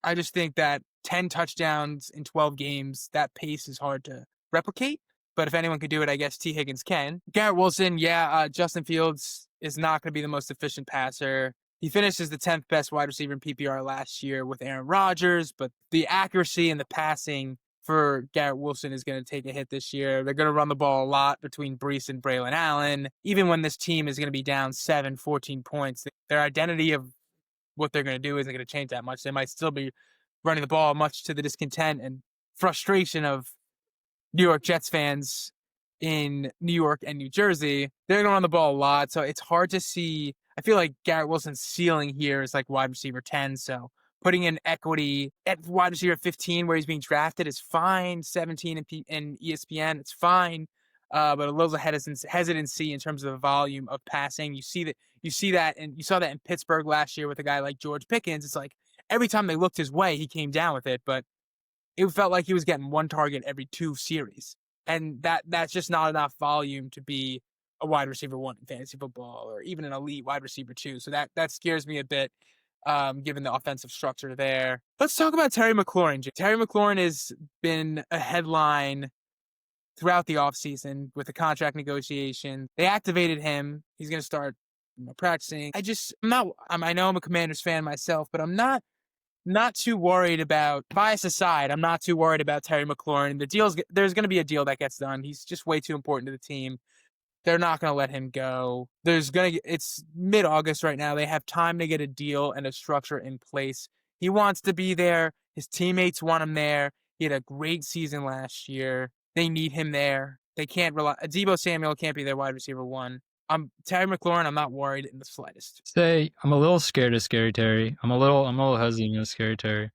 S1: I just think that 10 touchdowns in 12 games, that pace is hard to replicate. But if anyone could do it, I guess T. Higgins can. Garrett Wilson, Justin Fields is not going to be the most efficient passer. He finished as the 10th best wide receiver in PPR last year with Aaron Rodgers, but the accuracy and the passing for Garrett Wilson is going to take a hit this year. They're going to run the ball a lot between Brees and Braylon Allen. Even when this team is going to be down 14 points, their identity of what they're going to do isn't going to change that much. They might still be running the ball, much to the discontent and frustration of New York Jets fans in New York and New Jersey. They're going to run the ball a lot, so it's hard to see. I feel like Garrett Wilson's ceiling here is like wide receiver 10, so putting in equity at wide receiver 15 where he's being drafted is fine. 17 in ESPN, it's fine. But a little hesitancy in terms of the volume of passing. You saw that in Pittsburgh last year with a guy like George Pickens. It's like every time they looked his way, he came down with it, but it felt like he was getting one target every 2 series. And that's just not enough volume to be a wide receiver 1 in fantasy football or even an elite wide receiver 2. So that scares me a bit. Given the offensive structure there. Let's talk about Terry McLaurin. Terry McLaurin has been a headline throughout the offseason with the contract negotiation. They activated him. He's going to start practicing. I know I'm a Commanders fan myself, but I'm not too worried about, bias aside, I'm not too worried about Terry McLaurin. There's going to be a deal that gets done. He's just way too important to the team. They're not going to let him go. It's mid-August right now. They have time to get a deal and a structure in place. He wants to be there. His teammates want him there. He had a great season last year. They need him there. They can't rely. Deebo Samuel can't be their wide receiver 1. Terry McLaurin, I'm not worried in the slightest.
S2: I'm a little scared of Scary Terry. I'm a little hesitant of Scary Terry.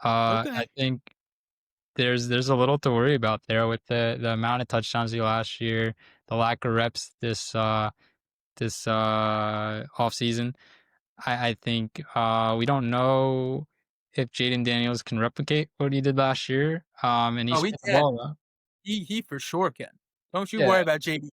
S1: Okay.
S2: I think there's a little to worry about there with the amount of touchdowns he last year, the lack of reps this off season. I think we don't know if Jaden Daniels can replicate what he did last year. And he's
S1: He
S2: the
S1: can.
S2: ball though.
S1: He for sure can. Don't you
S2: Yeah.
S1: worry about JD.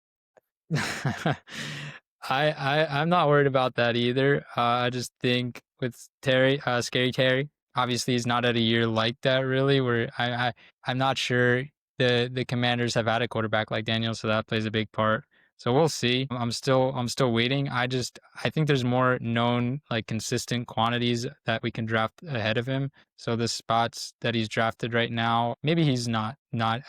S2: I'm not worried about that either. I just think with Scary Terry, obviously he's not at a year like that really, where I'm not sure the Commanders have had a quarterback like Daniel, so that plays a big part. So we'll see. I'm still waiting. I think there's more known like consistent quantities that we can draft ahead of him. So the spots that he's drafted right now, maybe he's not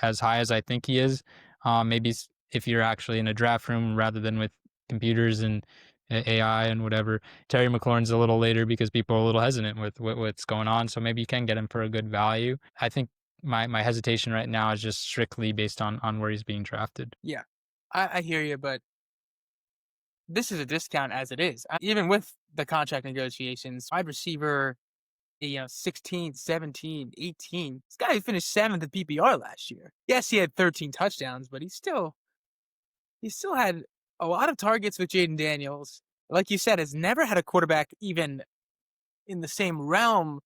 S2: as high as I think he is. Maybe if you're actually in a draft room rather than with computers and AI and whatever. Terry McLaurin's a little later because people are a little hesitant with what's going on. So maybe you can get him for a good value. I think my hesitation right now is just strictly based on where he's being drafted.
S1: Yeah, I hear you, but this is a discount as it is. Even with the contract negotiations, wide receiver, 16, 17, 18. This guy finished seventh in PPR last year. Yes, he had 13 touchdowns, but he still had a lot of targets with Jaden Daniels. Like you said, has never had a quarterback even in the same realm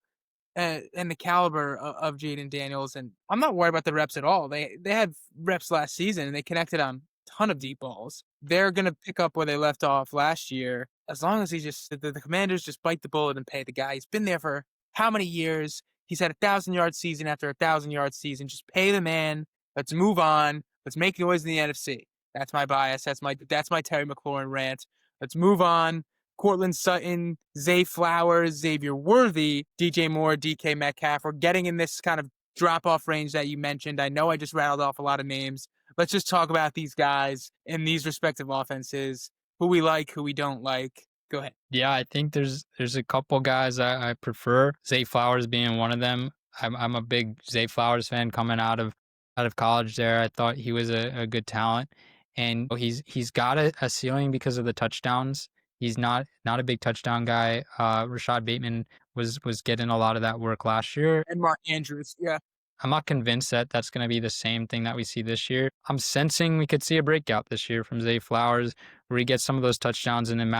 S1: and the caliber of Jaden Daniels. And I'm not worried about the reps at all. They had reps last season and they connected on a ton of deep balls. They're gonna pick up where they left off last year as long as the Commanders just bite the bullet and pay the guy. He's been there for how many years? He's had 1,000 yard season after 1,000 yard season. Just pay the man. Let's move on. Let's make noise in the NFC. That's my bias. That's my Terry McLaurin rant. Let's move on. Cortland Sutton, Zay Flowers, Xavier Worthy, DJ Moore, DK Metcalf. We're getting in this kind of drop off range that you mentioned. I know I just rattled off a lot of names. Let's just talk about these guys in these respective offenses, who we like, who we don't like. Go ahead.
S2: Yeah, I think there's a couple guys I prefer. Zay Flowers being one of them. I'm a big Zay Flowers fan coming out of college there. I thought he was a good talent. And he's got a ceiling because of the touchdowns. He's not a big touchdown guy. Rashad Bateman was getting a lot of that work last year.
S1: And Mark Andrews. Yeah.
S2: I'm not convinced that that's going to be the same thing that we see this year. I'm sensing we could see a breakout this year from Zay Flowers, where he gets some of those touchdowns and then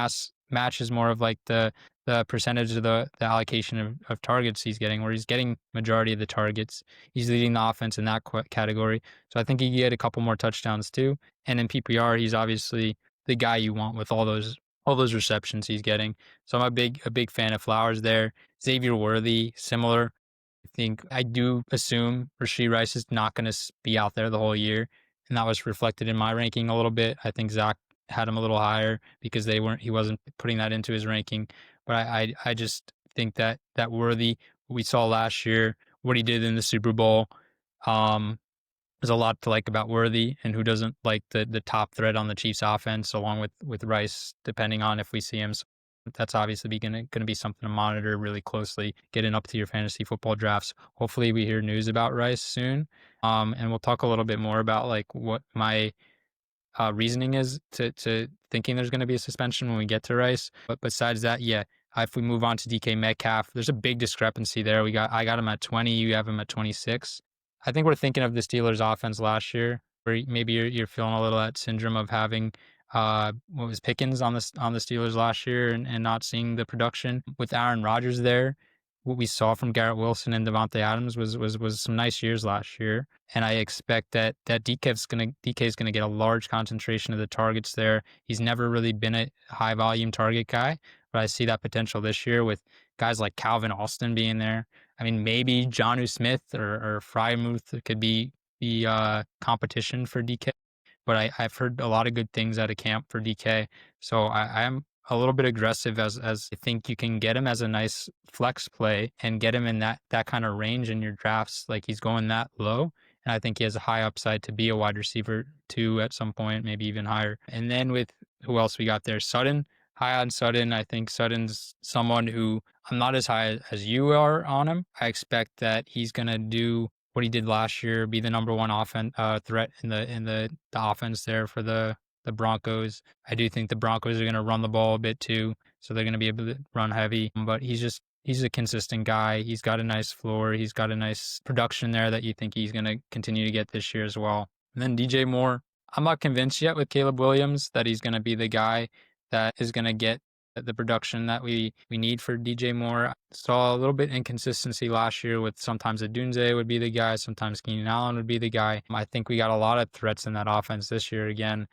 S2: matches more of like the percentage of the allocation of targets he's getting, where he's getting majority of the targets. He's leading the offense in that category. So I think he can get a couple more touchdowns too. And in PPR, he's obviously the guy you want with all those receptions he's getting. So I'm a big fan of Flowers there. Xavier Worthy, similar. I do assume Rashee Rice is not going to be out there the whole year, and that was reflected in my ranking a little bit. I think Zach had him a little higher because he wasn't putting that into his ranking. But I just think that Worthy, we saw last year, what he did in the Super Bowl, um, there's a lot to like about Worthy, and who doesn't like the top threat on the Chiefs offense, along with Rice, depending on if we see him. So that's obviously going to be something to monitor really closely, getting up to your fantasy football drafts. Hopefully, we hear news about Rice soon, and we'll talk a little bit more about like what my reasoning is to thinking there's going to be a suspension when we get to Rice. But besides that, yeah, if we move on to DK Metcalf, there's a big discrepancy there. I got him at 20, you have him at 26. I think we're thinking of the Steelers' offense last year, where maybe you're feeling a little that syndrome of having what was Pickens on the Steelers last year and not seeing the production with Aaron Rodgers there. What we saw from Garrett Wilson and Devontae Adams was some nice years last year, and I expect that DK is gonna get a large concentration of the targets there. He's never really been a high volume target guy, but I see that potential this year with guys like Calvin Austin being there. I mean, maybe Jonnu Smith or Frymouth could be competition for DK, but I've heard a lot of good things out of camp for DK. So I'm a little bit aggressive as I think you can get him as a nice flex play and get him in that kind of range in your drafts. Like he's going that low. And I think he has a high upside to be a wide receiver too at some point, maybe even higher. And then with who else we got there? Sutton. High on Sutton. I think Sutton's someone who I'm not as high as you are on him. I expect that he's going to do what he did last year, be the number one threat in the offense there for the Broncos. I do think the Broncos are going to run the ball a bit too, so they're going to be a bit run heavy. But he's a consistent guy. He's got a nice floor. He's got a nice production there that you think he's going to continue to get this year as well. And then DJ Moore, I'm not convinced yet with Caleb Williams that he's going to be the guy that is going to get the production that we need for DJ Moore. Saw a little bit inconsistency last year with sometimes Adunze would be the guy, sometimes Keenan Allen would be the guy. I think we got a lot of threats in that offense this year again,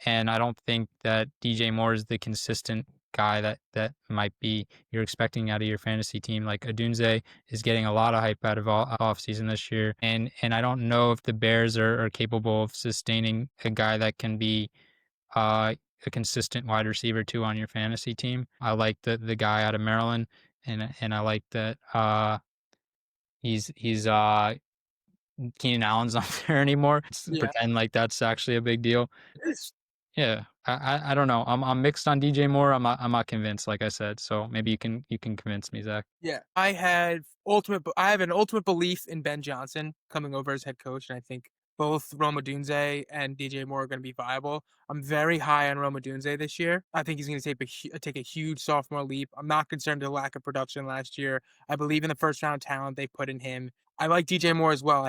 S2: and I don't think that DJ Moore is the consistent guy that might be you're expecting out of your fantasy team. Like Adunze is getting a lot of hype out of off season this year, and I don't know if the Bears are capable of sustaining a guy that can be a consistent wide receiver too on your fantasy team. I like the guy out of Maryland, and I like that he's Keenan Allen's not there anymore. Let's
S1: Yeah.
S2: pretend like that's actually a big deal.
S1: It is.
S2: Yeah, I don't know. I'm mixed on DJ Moore. I'm not convinced, like I said. So maybe you can convince me, Zach.
S1: Yeah, I have an ultimate belief in Ben Johnson coming over as head coach, and I think both Roma Dunze and DJ Moore are going to be viable. I'm very high on Roma Dunze this year. I think he's going to take a huge sophomore leap. I'm not concerned with the lack of production last year. I believe in the first round talent they put in him. I like DJ Moore as well.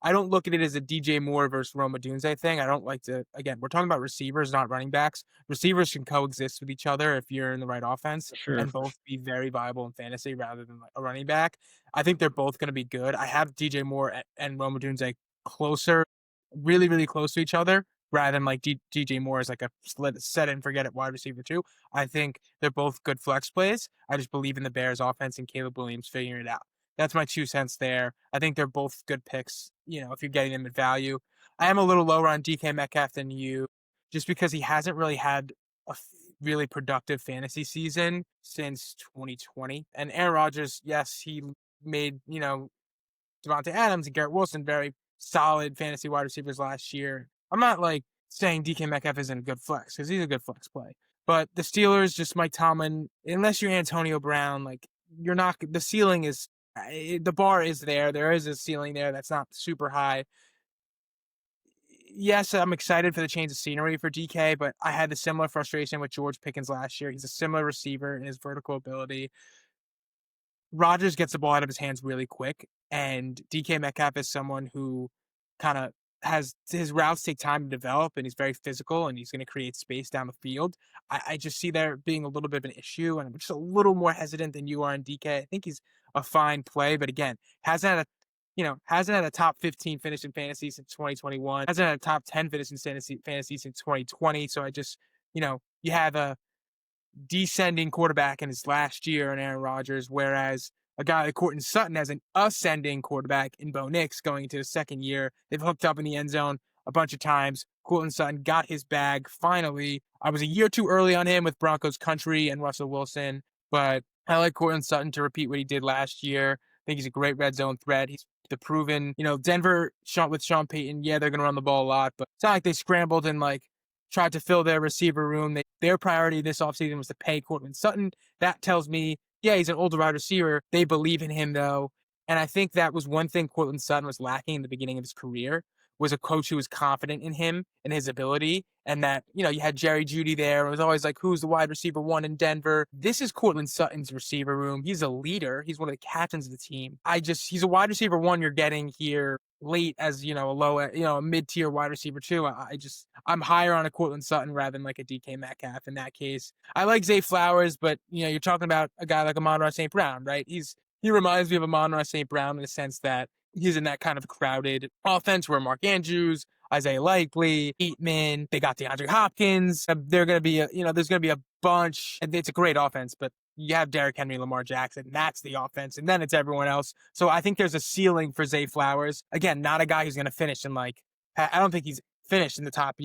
S1: I don't look at it as a DJ Moore versus Roma Dunze thing. I don't like to. Again, we're talking about receivers, not running backs. Receivers can coexist with each other if you're in the right offense
S2: For sure.
S1: and both be very viable in fantasy rather than like a running back. I think they're both going to be good. I have DJ Moore and Roma Dunze closer, really, really close to each other rather than like DJ Moore is like a set and forget it wide receiver too. I think they're both good flex plays. I just believe in the Bears offense and Caleb Williams figuring it out. That's my 2 cents there. I think they're both good picks, if you're getting them at value. I am a little lower on DK Metcalf than you just because he hasn't really had a really productive fantasy season since 2020. And Aaron Rodgers, yes, he made, Devontae Adams and Garrett Wilson very solid fantasy wide receivers last year. I'm not like saying DK Metcalf isn't a good flex because he's a good flex play. But the Steelers, just Mike Tomlin, unless you're Antonio Brown, like you're not, the ceiling is, the bar is there. There is a ceiling there that's not super high. Yes, I'm excited for the change of scenery for DK, but I had the similar frustration with George Pickens last year. He's a similar receiver in his vertical ability. Rodgers gets the ball out of his hands really quick, and DK Metcalf is someone who kind of has his routes take time to develop, and he's very physical, and he's going to create space down the field. I just see there being a little bit of an issue, and I'm just a little more hesitant than you are on DK. I think he's a fine play, but again, hasn't had a top 15 finish in fantasy since 2021. Hasn't had a top 10 finish in fantasy since 2020. So you have a descending quarterback in his last year in Aaron Rodgers, whereas a guy like Courtland Sutton has an ascending quarterback in Bo Nix going into his second year. They've hooked up in the end zone a bunch of times. Courtland Sutton got his bag finally. I was a year too early on him with Broncos country and Russell Wilson, but I like Courtland Sutton to repeat what he did last year. I think he's a great red zone threat. He's the proven, Denver with Sean Payton. Yeah, they're going to run the ball a lot, but it's not like they scrambled and like tried to fill their receiver room. Their priority this offseason was to pay Courtland Sutton. That tells me, yeah, he's an older wide receiver. They believe in him, though. And I think that was one thing Courtland Sutton was lacking in the beginning of his career was a coach who was confident in him and his ability. And that, you had Jerry Jeudy there. It was always like, who's the wide receiver one in Denver? This is Courtland Sutton's receiver room. He's a leader. He's one of the captains of the team. He's a wide receiver one you're getting here late as, a mid-tier wide receiver too. I'm higher on a Courtland Sutton rather than like a DK Metcalf in that case. I like Zay Flowers, but, you're talking about a guy like Amon-Ra St. Brown, right? He reminds me of Amon-Ra St. Brown in the sense that he's in that kind of crowded offense where Mark Andrews, Isaiah Likely, Eatman, they got DeAndre Hopkins. They're going to be, there's going to be a bunch. It's a great offense, but you have Derrick Henry, Lamar Jackson. That's the offense. And then it's everyone else. So I think there's a ceiling for Zay Flowers. Again, not a guy who's going to finish in I don't think he's finished in the top,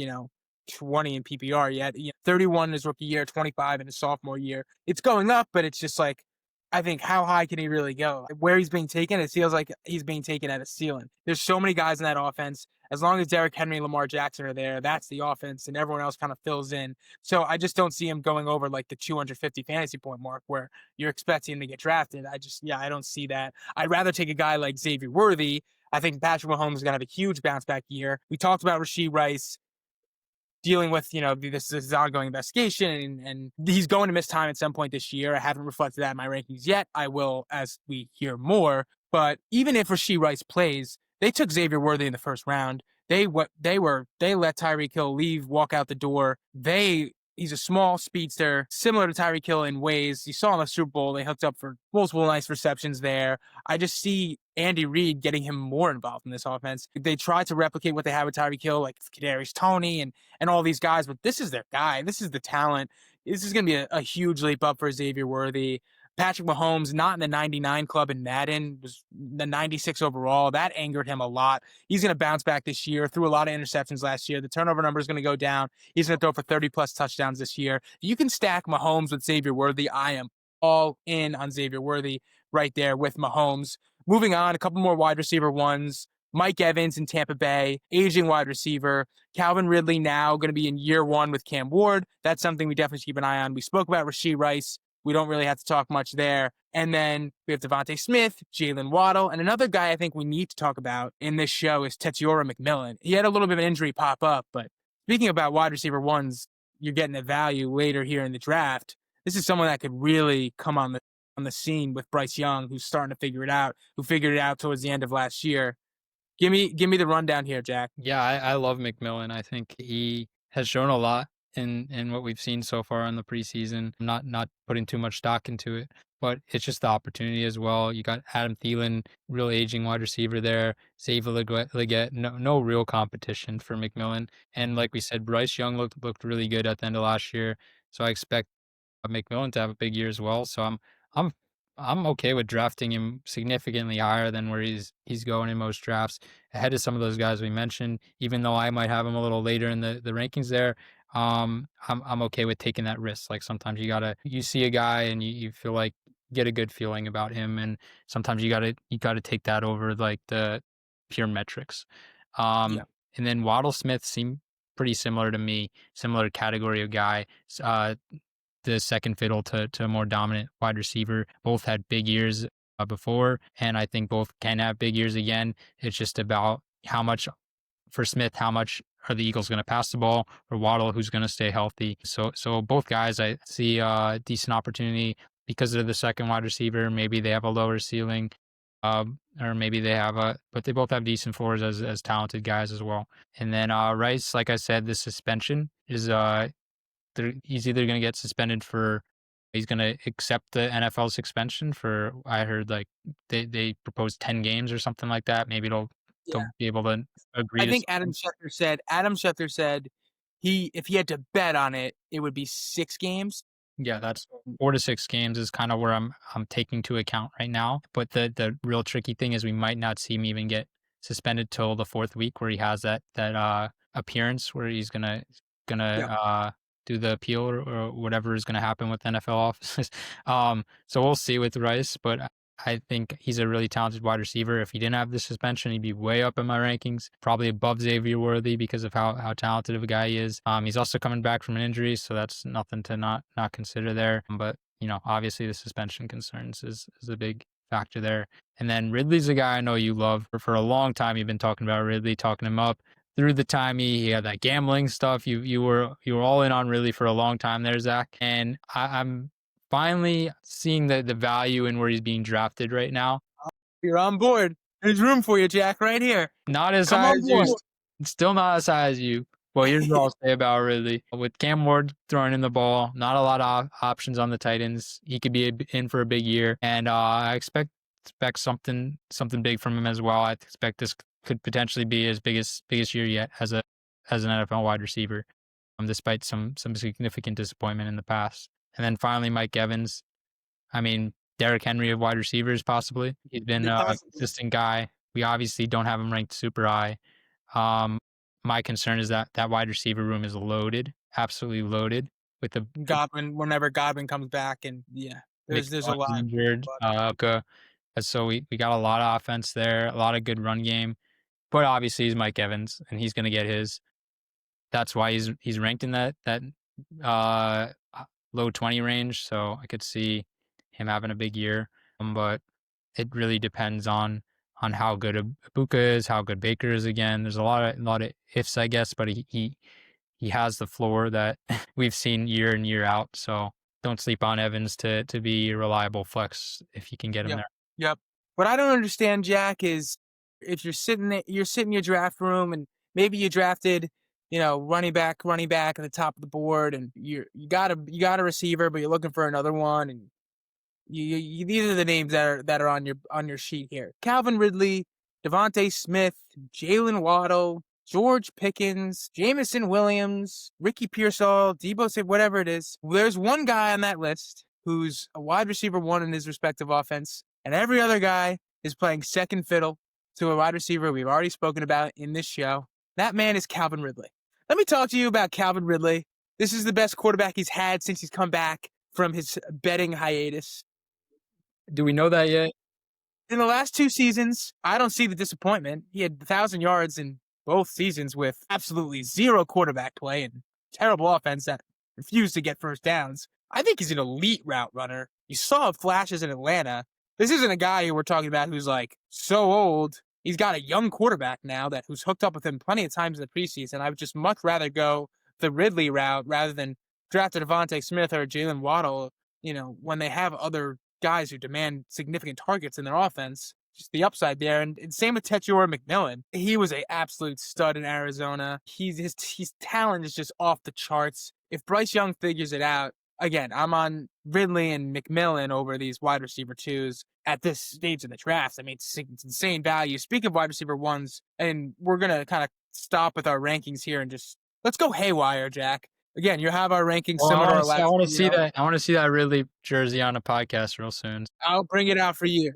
S1: 20 in PPR yet. 31 in his rookie year, 25 in his sophomore year. It's going up, but it's just like, I think how high can he really go? Where he's being taken, it feels like he's being taken at a ceiling. There's so many guys in that offense. As long as Derrick Henry and Lamar Jackson are there, that's the offense, and everyone else kind of fills in. So I just don't see him going over like the 250 fantasy point mark where you're expecting him to get drafted. I don't see that. I'd rather take a guy like Xavier Worthy. I think Patrick Mahomes is going to have a huge bounce back year. We talked about Rashee Rice dealing with, this ongoing investigation and he's going to miss time at some point this year. I haven't reflected that in my rankings yet. I will as we hear more. But even if Rashee Rice plays, they took Xavier Worthy in the first round. They let Tyreek Hill walk out the door. He's a small speedster, similar to Tyreek Hill in ways. You saw in the Super Bowl, they hooked up for multiple nice receptions there. I just see Andy Reid getting him more involved in this offense. They try to replicate what they have with Tyreek Hill, like Kadarius Toney and all these guys, but this is their guy. This is the talent. This is going to be a huge leap up for Xavier Worthy. Patrick Mahomes, not in the 99 club in Madden, was the 96 overall. That angered him a lot. He's going to bounce back this year. Threw a lot of interceptions last year. The turnover number is going to go down. He's going to throw for 30-plus touchdowns this year. You can stack Mahomes with Xavier Worthy. I am all in on Xavier Worthy right there with Mahomes. Moving on, a couple more wide receiver ones. Mike Evans in Tampa Bay, aging wide receiver. Calvin Ridley now going to be in year one with Cam Ward. That's something we definitely keep an eye on. We spoke about Rashee Rice. We don't really have to talk much there. And then we have Devontae Smith, Jalen Waddle, and another guy I think we need to talk about in this show is Tetsiora McMillan. He had a little bit of an injury pop up, but speaking about wide receiver ones, you're getting a value later here in the draft. This is someone that could really come on the scene with Bryce Young, who's starting to figure it out, who figured it out towards the end of last year. Give me the rundown here, Jack.
S2: Yeah, I love McMillan. I think he has shown a lot in what we've seen so far in the preseason. I'm not putting too much stock into it, but it's just the opportunity as well. You got Adam Thielen, real aging wide receiver there. Save Leggett, no real competition for McMillan. And like we said, Bryce Young looked really good at the end of last year. So I expect McMillan to have a big year as well. So I'm I'm okay with drafting him significantly higher than where he's going in most drafts, ahead of some of those guys we mentioned. Even though I might have him a little later in the rankings there, I'm okay with taking that risk. Like sometimes you see a guy and you feel like get a good feeling about him, and sometimes you gotta take that over like the pure metrics.
S1: Yeah.
S2: And then Waddle Smith seemed pretty similar to me, similar category of guy. Uh, the second fiddle to a more dominant wide receiver. Both had big years before, and I think both can have big years again. It's just about how much for Smith, how much are the Eagles going to pass the ball, or Waddle, who's going to stay healthy. So both guys, I see a decent opportunity because they're the second wide receiver. Maybe they have a lower ceiling, or maybe they have but they both have decent floors as talented guys as well. And then Rice, like I said, the suspension is he's either going to get suspended for he's going to accept the NFL suspension for I heard like they proposed 10 games or something like that. Maybe
S1: Yeah.
S2: they'll be able to agree
S1: I
S2: to
S1: think
S2: something.
S1: Adam Schefter said he if he had to bet on it, it would be 6 games.
S2: Yeah, that's 4 to 6 games is kind of where I'm taking to account right now. But the real tricky thing is we might not see him even get suspended till the fourth week where he has that appearance where he's gonna
S1: Yeah.
S2: do the appeal or whatever is gonna happen with NFL offices. So we'll see with Rice, but I think he's a really talented wide receiver. If he didn't have the suspension, he'd be way up in my rankings, probably above Xavier Worthy because of how talented of a guy he is. He's also coming back from an injury, so that's nothing to not consider there. But obviously the suspension concerns is a big factor there. And then Ridley's a guy I know you love. For a long time, you've been talking about Ridley, talking him up through the time he had that gambling stuff. You were all in on Ridley for a long time there, Zach. And I'm finally seeing the value in where he's being drafted right now.
S1: You're on board. There's room for you, Jack, right here.
S2: Not as
S1: Come
S2: high
S1: on
S2: as you.
S1: board.
S2: Still not as high as you. Well, here's what I'll say about Ridley. With Cam Ward throwing in the ball, not a lot of options on the Titans. He could be in for a big year, and I expect something big from him as well. I expect this could potentially be his biggest year yet as an NFL wide receiver, despite some significant disappointment in the past. And then finally, Mike Evans. I mean, Derrick Henry of wide receivers, possibly. He's been a consistent guy. We obviously don't have him ranked super high. My concern is that wide receiver room is loaded, absolutely loaded with the
S1: Godwin, whenever Godwin comes back, and yeah, there's a lot.
S2: injured. So we got a lot of offense there, a lot of good run game. But obviously, he's Mike Evans, and he's going to get his. That's why he's ranked in that uh, low 20 range. So I could see him having a big year. But it really depends on how good Ibuka is, how good Baker is again. There's a lot of ifs, I guess, but he has the floor that we've seen year in year out. So don't sleep on Evans to be a reliable flex if you can get him
S1: Yep.
S2: there.
S1: Yep. What I don't understand, Jack, is if you're sitting in your draft room and maybe you drafted, running back at the top of the board, and you got a receiver, but you're looking for another one, and these are the names that are on your sheet here: Calvin Ridley, Devontae Smith, Jalen Waddle, George Pickens, Jamison Williams, Ricky Pearsall, Debo Samuel, whatever it is. There's one guy on that list who's a wide receiver one in his respective offense, and every other guy is playing second fiddle to a wide receiver we've already spoken about in this show. That man is Calvin Ridley. Let me talk to you about Calvin Ridley. This is the best quarterback he's had since he's come back from his betting hiatus.
S2: Do we know that yet?
S1: In the last 2 seasons, I don't see the disappointment. He had 1,000 yards in both seasons with absolutely zero quarterback play and terrible offense that refused to get first downs. I think he's an elite route runner. You saw flashes in Atlanta. This isn't a guy who we're talking about who's like so old. He's got a young quarterback now that who's hooked up with him plenty of times in the preseason. I would just much rather go the Ridley route rather than draft a Devontae Smith or Jalen Waddle, when they have other guys who demand significant targets in their offense. Just the upside there. And same with Tetuar McMillan. He was an absolute stud in Arizona. His talent is just off the charts. If Bryce Young figures it out, again, I'm on Ridley and McMillan over these wide receiver twos at this stage of the draft. I mean, it's insane value. Speaking of wide receiver ones, and we're going to kind of stop with our rankings here and just let's go haywire, Jack. Again, you have our rankings
S2: Well,
S1: similar to our last.
S2: I want to see that. I want to see that Ridley jersey on a podcast real soon.
S1: I'll bring it out for you.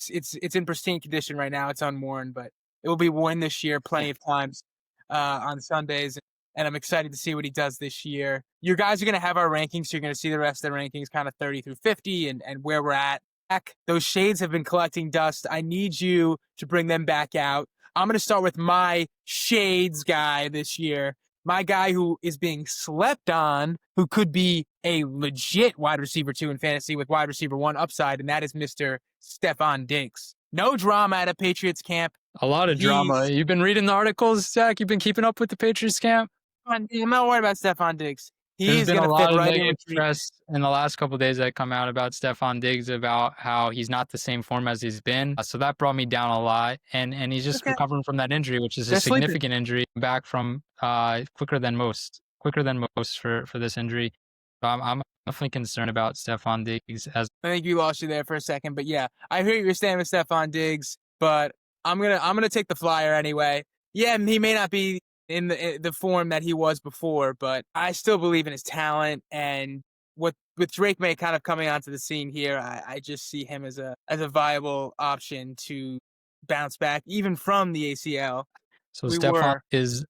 S1: It's in pristine condition right now. It's unworn, but it will be worn this year plenty of times on Sundays. And I'm excited to see what he does this year. You guys are going to have our rankings. So you're going to see the rest of the rankings, kind of 30 through 50 and where we're at. Heck, those shades have been collecting dust. I need you to bring them back out. I'm going to start with my shades guy this year. My guy who is being slept on, who could be a legit wide receiver 2 in fantasy with wide receiver 1 upside, and that is Mr. Stefon Diggs. No drama at a Patriots camp.
S2: A lot of drama. You've been reading the articles, Zach? You've been keeping up with the Patriots camp?
S1: I'm not worried about Stefon Diggs.
S2: There's been a lot of negative press in the last couple of days that come out about Stefon Diggs, about how he's not the same form as he's been. So that brought me down a lot. And he's just recovering from that injury, which is a significant injury, back from quicker than most for this injury. I'm definitely concerned about Stefon Diggs. I
S1: think we lost you there for a second, but yeah, I hear you're staying with Stefon Diggs, but I'm gonna take the flyer anyway. Yeah, he may not be in the form that he was before, but I still believe in his talent. And with Drake May kind of coming onto the scene here, I just see him as a viable option to bounce back even from the ACL.
S2: So Stefon is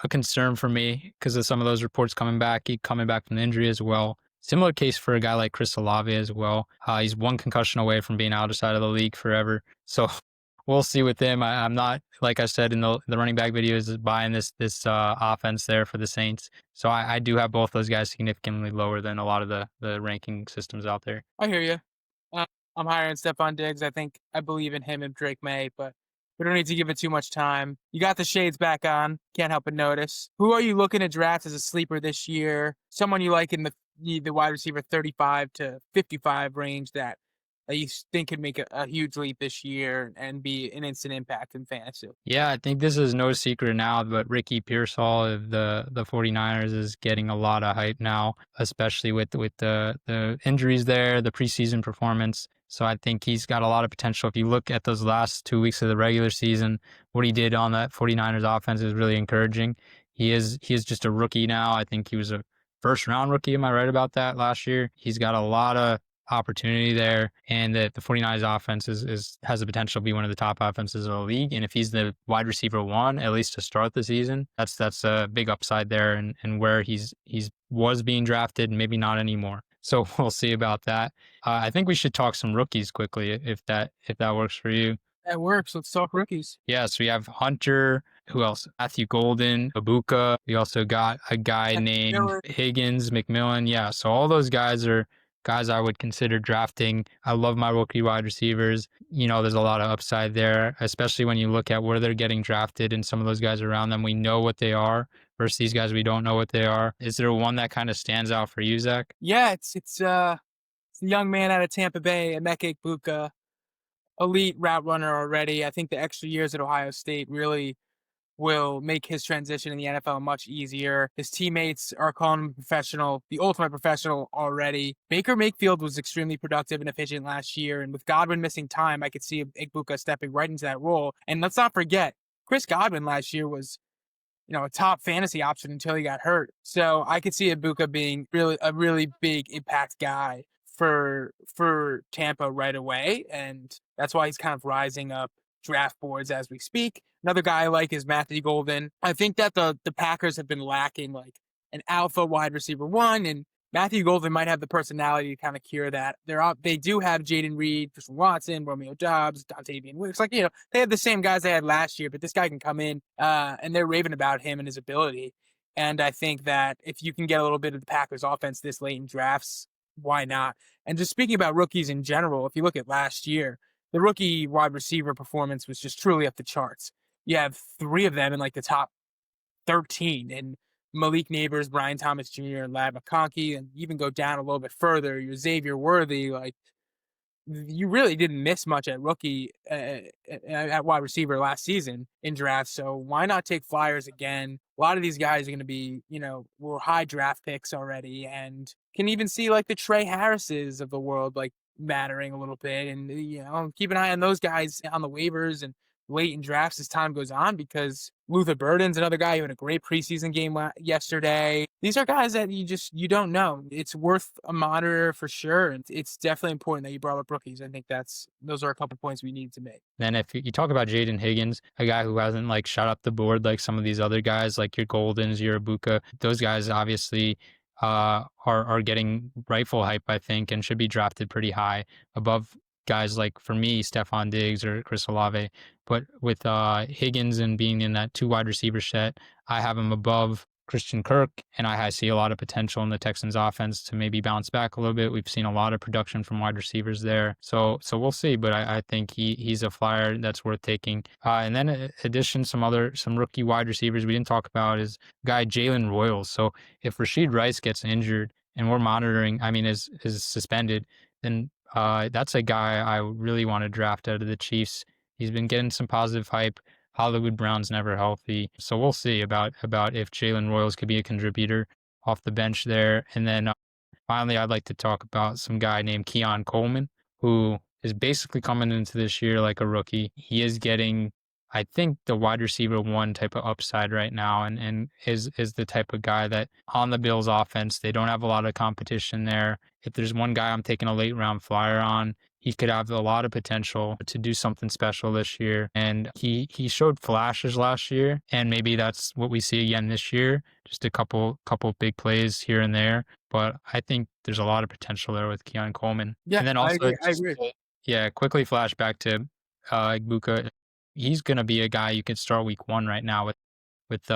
S2: a concern for me because of some of those reports coming back from the injury as well. Similar case for a guy like Chris Olave as well. He's one concussion away from being outside of the league forever. So we'll see with him. I'm not, like I said in the running back videos, buying this offense there for the Saints. So I do have both those guys significantly lower than a lot of the ranking systems out there.
S1: I hear you. I'm higher on Stefon Diggs. I believe in him and Drake May, but we don't need to give it too much time. You got the shades back on. Can't help but notice. Who are you looking to draft as a sleeper this year? Someone you like in the wide receiver 35 to 55 range that you think could make a huge leap this year and be an instant impact in fantasy?
S2: Yeah, I think this is no secret now, but Ricky Pearsall of the 49ers is getting a lot of hype now, especially with the injuries there, the preseason performance. So I think he's got a lot of potential. If you look at those last 2 weeks of the regular season, what he did on that 49ers offense is really encouraging. He is just a rookie now. I think he was a first-round rookie. Am I right about that last year? He's got a lot of opportunity there, and that the 49ers offense has the potential to be one of the top offenses of the league. And if he's the wide receiver 1, at least to start the season, that's a big upside there, and where he's was being drafted, maybe not anymore. So we'll see about that. I think we should talk some rookies quickly, if that works for you.
S1: That works. Let's talk rookies.
S2: Yeah, so we have Hunter. Who else? Matthew Golden, Ibuka. We also got a guy named Higgins, McMillan. Yeah, so all those guys are guys I would consider drafting. I love my rookie wide receivers. There's a lot of upside there, especially when you look at where they're getting drafted and some of those guys around them. We know what they are versus these guys we don't know what they are. Is there one that kind of stands out for you, Zach?
S1: Yeah, it's a young man out of Tampa Bay, Emeka Egbuka, elite route runner already. I think the extra years at Ohio State really will make his transition in the NFL much easier. His teammates are calling him professional, the ultimate professional already. Baker Mayfield was extremely productive and efficient last year, and with Godwin missing time, I could see Egbuka stepping right into that role. And let's not forget, Chris Godwin last year was a top fantasy option until he got hurt. So I could see Egbuka being a really big impact guy for Tampa right away, and that's why he's kind of rising up draft boards as we speak. Another guy I like is Matthew Golden. I think that the Packers have been lacking like an alpha wide receiver 1, and Matthew Golden might have the personality to kind of cure that. They do have Jaden Reed, Christian Watson, Romeo Dobbs, Dontavian Wicks. Like, they have the same guys they had last year, but this guy can come in, and they're raving about him and his ability. And I think that if you can get a little bit of the Packers offense this late in drafts, why not? And just speaking about rookies in general, if you look at last year, the rookie wide receiver performance was just truly up the charts. You have three of them in like the top 13, and Malik Neighbors, Brian Thomas Jr., and Lad McConkey, and even go down a little bit further, your Xavier Worthy, like you really didn't miss much at rookie at wide receiver last season in drafts. So why not take flyers again? A lot of these guys are going to be, were high draft picks already, and can even see like the Trey Harrises of the world like mattering a little bit, and keep an eye on those guys on the waivers and late in drafts as time goes on, because Luther Burden's another guy who had a great preseason game yesterday. These are guys that you don't know. It's worth a monitor for sure. It's definitely important that you brought up rookies. I think those are a couple points we need to make.
S2: Then if you talk about Jaden Higgins, a guy who hasn't like shot up the board like some of these other guys, like your Goldens, your Ibuka, those guys obviously are getting rightful hype, I think, and should be drafted pretty high above guys like, for me, Stephon Diggs or Chris Olave. But with Higgins and being in that two wide receiver set, I have him above Christian Kirk, and I see a lot of potential in the Texans offense to maybe bounce back a little bit. We've seen a lot of production from wide receivers there. So we'll see, but I think he's a flyer that's worth taking. And then in addition, some rookie wide receivers we didn't talk about is guy Jalen Royals. So if Rashid Rice gets injured and we're monitoring, is suspended, then that's a guy I really want to draft out of the Chiefs. He's been getting some positive hype. Hollywood Brown's never healthy. So we'll see about if Jalen Royals could be a contributor off the bench there. And then finally, I'd like to talk about some guy named Keon Coleman, who is basically coming into this year like a rookie. He is getting, I think, the wide receiver one type of upside right now, and is the type of guy that on the Bills offense, they don't have a lot of competition there. If there's one guy I'm taking a late round flyer on, he could have a lot of potential to do something special this year. And he showed flashes last year, and maybe that's what we see again this year. Just a couple big plays here and there. But I think there's a lot of potential there with Keon Coleman.
S1: Yeah,
S2: And then
S1: I
S2: also
S1: agree. I agree.
S2: quickly flash back to Ibuka. He's gonna be a guy you can start week one right now with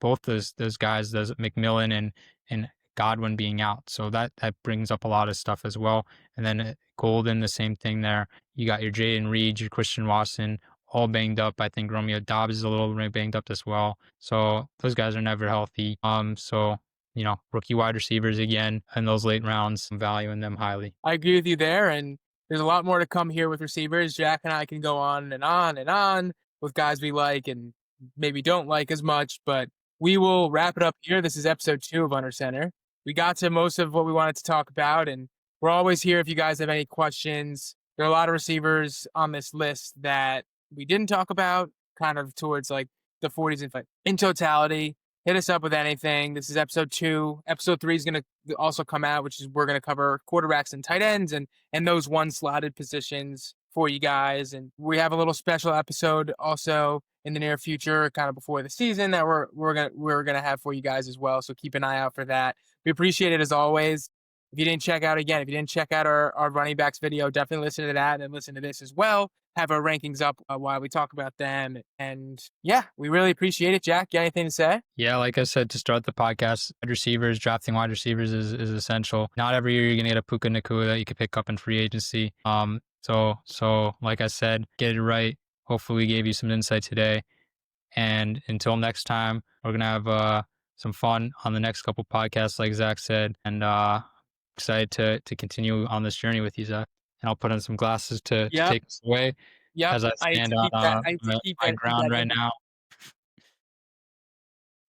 S2: both those guys, those McMillan and Godwin being out. So that brings up a lot of stuff as well. And then Golden, the same thing there. You got your Jaden Reed, your Christian Watson, all banged up. I think Romeo Dobbs is a little banged up as well. So those guys are never healthy. So rookie wide receivers again in those late rounds, I'm valuing them highly.
S1: I agree with you there, and there's a lot more to come here with receivers. Jack and I can go on and on and on with guys we like and maybe don't like as much, but we will wrap it up here. This is episode 2 of Under Center. We got to most of what we wanted to talk about, and we're always here if you guys have any questions. There are a lot of receivers on this list that we didn't talk about, kind of towards like the 40s in totality. Hit us up with anything. This is episode 2. Episode 3 is going to also come out, which is we're going to cover quarterbacks and tight ends and those one slotted positions for you guys. And we have a little special episode also in the near future, kind of before the season, that we're gonna have for you guys as well. So keep an eye out for that. We appreciate it as always. If you didn't check out our running backs video, definitely listen to that and listen to this as well. Have our rankings up while we talk about them. And yeah, we really appreciate it. Jack, you got anything to say?
S2: Yeah, like I said to start the podcast, drafting wide receivers is essential. Not every year you're gonna get a Puka Nacua that you can pick up in free agency. So like I said, get it right. Hopefully we gave you some insight today. And until next time, we're gonna have some fun on the next couple podcasts, like Zach said. And excited to continue on this journey with you, Zach. And I'll put on some glasses to
S1: Yep.
S2: take us away
S1: Yep.
S2: as I stand on
S1: I need to keep
S2: my
S1: that
S2: ground right now.